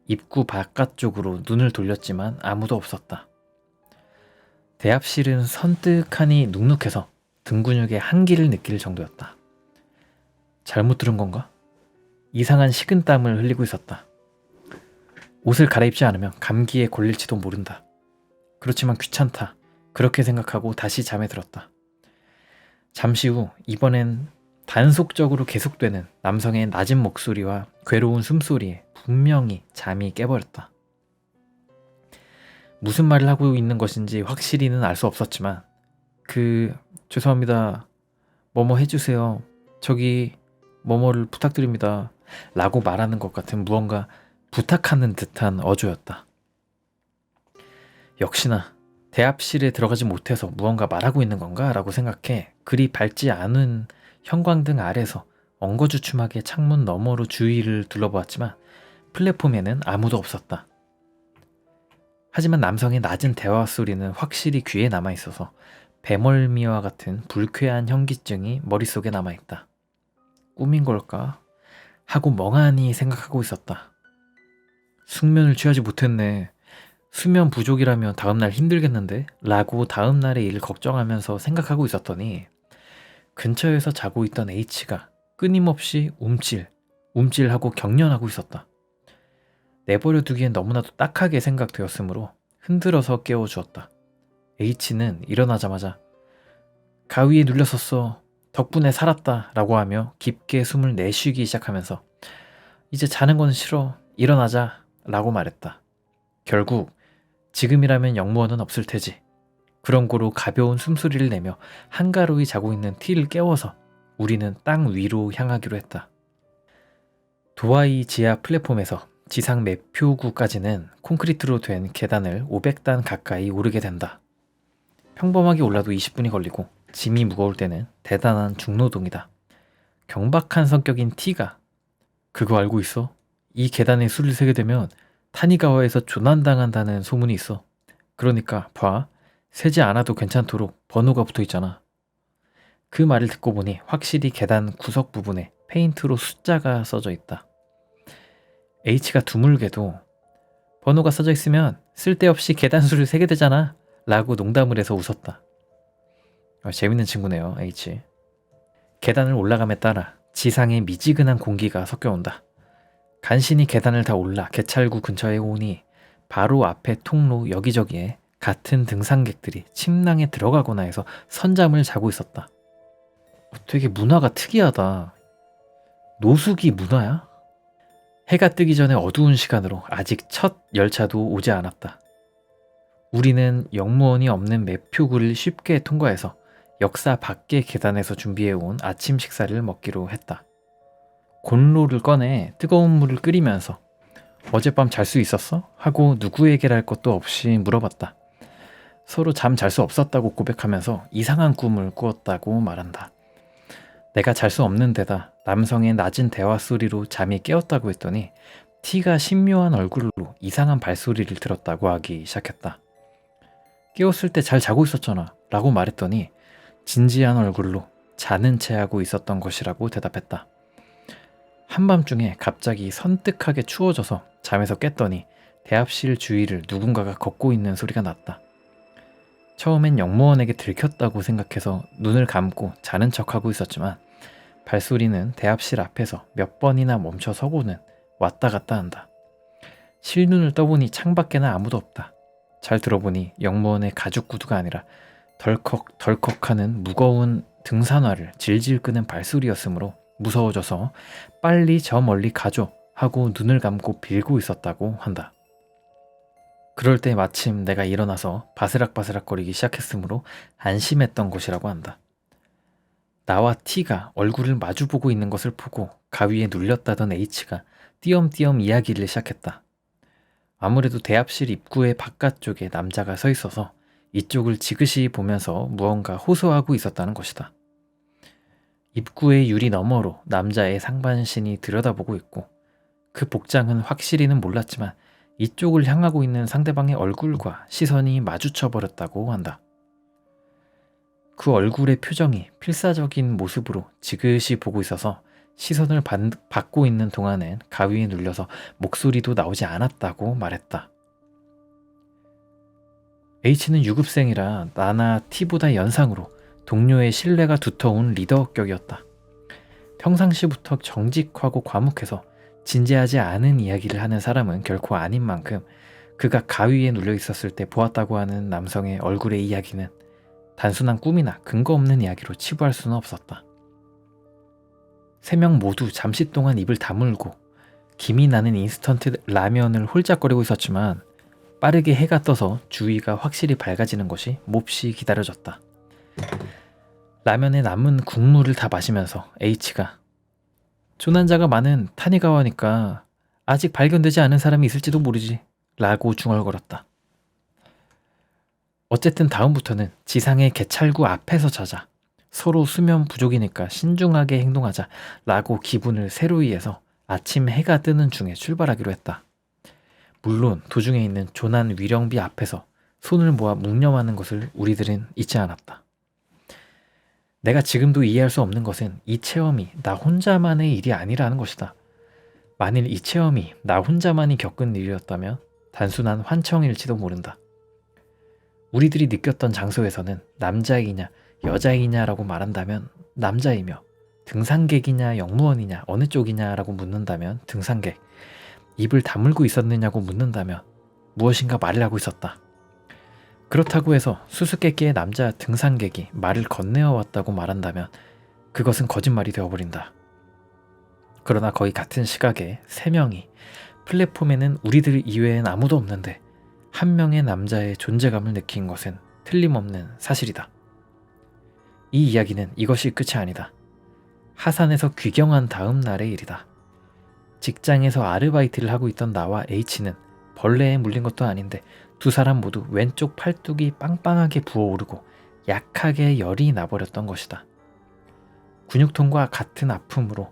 입구 바깥쪽으로 눈을 돌렸지만 아무도 없었다. 대합실은 선뜩하니 눅눅해서 등 근육에 한기를 느낄 정도였다. 잘못 들은 건가? 이상한 식은땀을 흘리고 있었다. 옷을 갈아입지 않으면 감기에 걸릴지도 모른다. 그렇지만 귀찮다. 그렇게 생각하고 다시 잠에 들었다. 잠시 후 이번엔 단속적으로 계속되는 남성의 낮은 목소리와 괴로운 숨소리에 분명히 잠이 깨버렸다. 무슨 말을 하고 있는 것인지 확실히는 알 수 없었지만 죄송합니다. 뭐뭐 해주세요. 저기 뭐뭐를 부탁드립니다. 라고 말하는 것 같은 무언가 부탁하는 듯한 어조였다. 역시나 대합실에 들어가지 못해서 무언가 말하고 있는 건가? 라고 생각해 그리 밝지 않은 형광등 아래서 엉거주춤하게 창문 너머로 주위를 둘러보았지만 플랫폼에는 아무도 없었다. 하지만 남성의 낮은 대화 소리는 확실히 귀에 남아있어서 배멀미와 같은 불쾌한 현기증이 머릿속에 남아있다. 꿈인 걸까? 하고 멍하니 생각하고 있었다. 숙면을 취하지 못했네. 수면 부족이라면 다음날 힘들겠는데? 라고 다음날의 일을 걱정하면서 생각하고 있었더니 근처에서 자고 있던 H가 끊임없이 움찔하고 경련하고 있었다. 내버려 두기엔 너무나도 딱하게 생각되었으므로 흔들어서 깨워주었다. H는 일어나자마자 가위에 눌렸었어. 덕분에 살았다. 라고 하며 깊게 숨을 내쉬기 시작하면서 이제 자는 건 싫어. 일어나자. 라고 말했다. 결국 지금이라면 역무원은 없을 테지. 그런 고로 가벼운 숨소리를 내며 한가로이 자고 있는 T를 깨워서 우리는 땅 위로 향하기로 했다. 도하이 지하 플랫폼에서 지상 매표구까지는 콘크리트로 된 계단을 500단 가까이 오르게 된다. 평범하게 올라도 20분이 걸리고 짐이 무거울 때는 대단한 중노동이다. 경박한 성격인 T가 그거 알고 있어? 이 계단에 수를 세게 되면 타니가와에서 조난당한다는 소문이 있어. 그러니까 봐. 세지 않아도 괜찮도록 번호가 붙어 있잖아. 그 말을 듣고 보니 확실히 계단 구석 부분에 페인트로 숫자가 써져 있다. H가 드물게도 번호가 써져 있으면 쓸데없이 계단 수를 세게 되잖아 라고 농담을 해서 웃었다. 재밌는 친구네요, H. 계단을 올라감에 따라 지상에 미지근한 공기가 섞여온다. 간신히 계단을 다 올라 개찰구 근처에 오니 바로 앞에 통로 여기저기에 같은 등산객들이 침낭에 들어가거나 해서 선잠을 자고 있었다. 되게 문화가 특이하다. 노숙이 문화야? 해가 뜨기 전에 어두운 시간으로 아직 첫 열차도 오지 않았다. 우리는 역무원이 없는 매표구를 쉽게 통과해서 역사 밖의 계단에서 준비해온 아침 식사를 먹기로 했다. 곤로를 꺼내 뜨거운 물을 끓이면서 어젯밤 잘 수 있었어? 하고 누구에게랄 것도 없이 물어봤다. 서로 잠 잘 수 없었다고 고백하면서 이상한 꿈을 꾸었다고 말한다. 내가 잘 수 없는 데다 남성의 낮은 대화 소리로 잠이 깨었다고 했더니 T가 신묘한 얼굴로 이상한 발소리를 들었다고 하기 시작했다. 깨웠을 때 잘 자고 있었잖아 라고 말했더니 진지한 얼굴로 자는 채 하고 있었던 것이라고 대답했다. 한밤중에 갑자기 선뜩하게 추워져서 잠에서 깼더니 대합실 주위를 누군가가 걷고 있는 소리가 났다. 처음엔 역무원에게 들켰다고 생각해서 눈을 감고 자는 척하고 있었지만 발소리는 대합실 앞에서 몇 번이나 멈춰 서고는 왔다 갔다 한다. 실눈을 떠보니 창밖에는 아무도 없다. 잘 들어보니 역무원의 가죽 구두가 아니라 덜컥덜컥하는 무거운 등산화를 질질 끄는 발소리였으므로 무서워져서 빨리 저 멀리 가줘 하고 눈을 감고 빌고 있었다고 한다. 그럴 때 마침 내가 일어나서 바스락바스락거리기 시작했으므로 안심했던 것이라고 한다. 나와 T가 얼굴을 마주보고 있는 것을 보고 가위에 눌렸다던 H가 띄엄띄엄 이야기를 시작했다. 아무래도 대합실 입구의 바깥쪽에 남자가 서 있어서 이쪽을 지그시 보면서 무언가 호소하고 있었다는 것이다. 입구의 유리 너머로 남자의 상반신이 들여다보고 있고 그 복장은 확실히는 몰랐지만 이쪽을 향하고 있는 상대방의 얼굴과 시선이 마주쳐버렸다고 한다. 그 얼굴의 표정이 필사적인 모습으로 지그시 보고 있어서 시선을 받고 있는 동안엔 가위에 눌려서 목소리도 나오지 않았다고 말했다. H는 유급생이라 나나 T보다 연상으로 동료의 신뢰가 두터운 리더격이었다. 평상시부터 정직하고 과묵해서 진지하지 않은 이야기를 하는 사람은 결코 아닌 만큼 그가 가위에 눌려 있었을 때 보았다고 하는 남성의 얼굴의 이야기는 단순한 꿈이나 근거 없는 이야기로 치부할 수는 없었다. 세 명 모두 잠시 동안 입을 다물고 김이 나는 인스턴트 라면을 홀짝거리고 있었지만 빠르게 해가 떠서 주위가 확실히 밝아지는 것이 몹시 기다려졌다. 라면에 남은 국물을 다 마시면서 H가 조난자가 많은 타니가와니까 아직 발견되지 않은 사람이 있을지도 모르지 라고 중얼거렸다. 어쨌든 다음부터는 지상의 개찰구 앞에서 자자. 서로 수면 부족이니까 신중하게 행동하자 라고 기분을 새로이 해서 아침 해가 뜨는 중에 출발하기로 했다. 물론 도중에 있는 조난 위령비 앞에서 손을 모아 묵념하는 것을 우리들은 잊지 않았다. 내가 지금도 이해할 수 없는 것은 이 체험이 나 혼자만의 일이 아니라는 것이다. 만일 이 체험이 나 혼자만이 겪은 일이었다면 단순한 환청일지도 모른다. 우리들이 느꼈던 장소에서는 남자이냐 여자이냐라고 말한다면 남자이며 등산객이냐 역무원이냐 어느 쪽이냐라고 묻는다면 등산객, 입을 다물고 있었느냐고 묻는다면 무엇인가 말을 하고 있었다. 그렇다고 해서 수수께끼의 남자 등산객이 말을 건네어 왔다고 말한다면 그것은 거짓말이 되어버린다. 그러나 거의 같은 시각에 세 명이 플랫폼에는 우리들 이외엔 아무도 없는데 한 명의 남자의 존재감을 느낀 것은 틀림없는 사실이다. 이 이야기는 이것이 끝이 아니다. 하산에서 귀경한 다음 날의 일이다. 직장에서 아르바이트를 하고 있던 나와 H는 벌레에 물린 것도 아닌데 두 사람 모두 왼쪽 팔뚝이 빵빵하게 부어오르고 약하게 열이 나버렸던 것이다. 근육통과 같은 아픔으로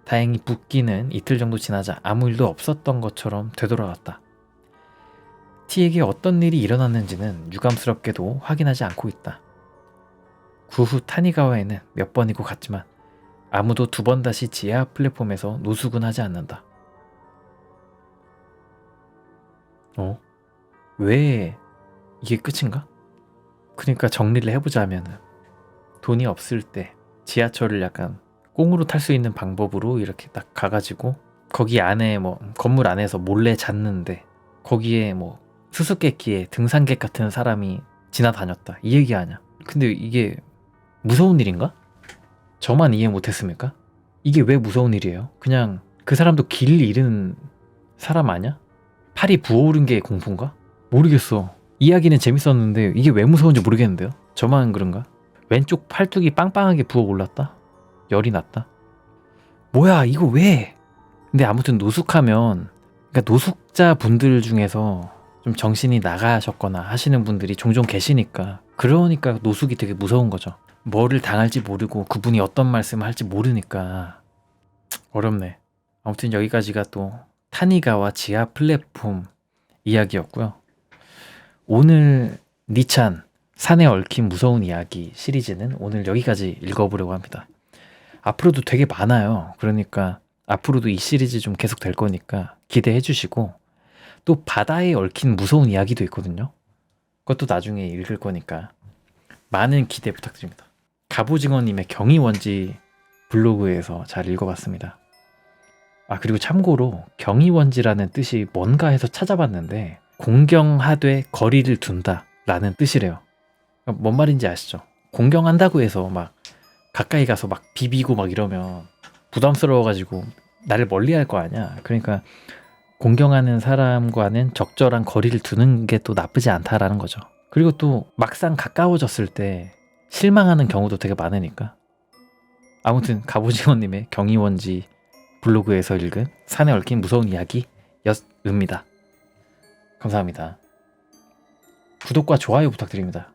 다행히 붓기는 이틀 정도 지나자 아무 일도 없었던 것처럼 되돌아갔다. T에게 어떤 일이 일어났는지는 유감스럽게도 확인하지 않고 있다. 그 후 타니가와에는 몇 번이고 갔지만 아무도 두 번 다시 지하 플랫폼에서 노숙은 하지 않는다. 왜 이게 끝인가? 그러니까 정리를 해보자면 돈이 없을 때 지하철을 약간 꽁으로 탈 수 있는 방법으로 이렇게 딱 가가지고 거기 안에 뭐 건물 안에서 몰래 잤는데 거기에 뭐 수수께끼에 등산객 같은 사람이 지나다녔다 이 얘기 아냐. 근데 이게 무서운 일인가? 저만 이해 못했습니까? 이게 왜 무서운 일이에요? 그냥 그 사람도 길 잃은 사람 아냐? 팔이 부어오른 게 공포인가? 모르겠어. 이야기는 재밌었는데 이게 왜 무서운지 모르겠는데요? 저만 그런가? 왼쪽 팔뚝이 빵빵하게 부어올랐다? 열이 났다? 뭐야 이거 왜? 근데 아무튼 노숙하면 그러니까 노숙자 분들 중에서 좀 정신이 나가셨거나 하시는 분들이 종종 계시니까 그러니까 노숙이 되게 무서운 거죠. 뭐를 당할지 모르고 그분이 어떤 말씀을 할지 모르니까 어렵네. 아무튼 여기까지가 또 타니가와 지하 플랫폼 이야기였고요. 오늘 니찬 산에 얽힌 무서운 이야기 시리즈는 오늘 여기까지 읽어보려고 합니다. 앞으로도 되게 많아요. 그러니까 앞으로도 이 시리즈 좀 계속 될 거니까 기대해 주시고 또 바다에 얽힌 무서운 이야기도 있거든요. 그것도 나중에 읽을 거니까 많은 기대 부탁드립니다. 갑오징어님의 경이원지 블로그에서 잘 읽어봤습니다. 그리고 참고로 경이원지라는 뜻이 뭔가 해서 찾아봤는데 공경하되 거리를 둔다 라는 뜻이래요. 뭔 말인지 아시죠? 공경한다고 해서 막 가까이 가서 막 비비고 막 이러면 부담스러워가지고 나를 멀리할 거 아니야. 그러니까 공경하는 사람과는 적절한 거리를 두는 게 또 나쁘지 않다라는 거죠. 그리고 또 막상 가까워졌을 때 실망하는 경우도 되게 많으니까. 아무튼 갑오징어님의 경이원지 블로그에서 읽은 산에 얽힌 무서운 이야기였습니다. 감사합니다. 구독과 좋아요 부탁드립니다.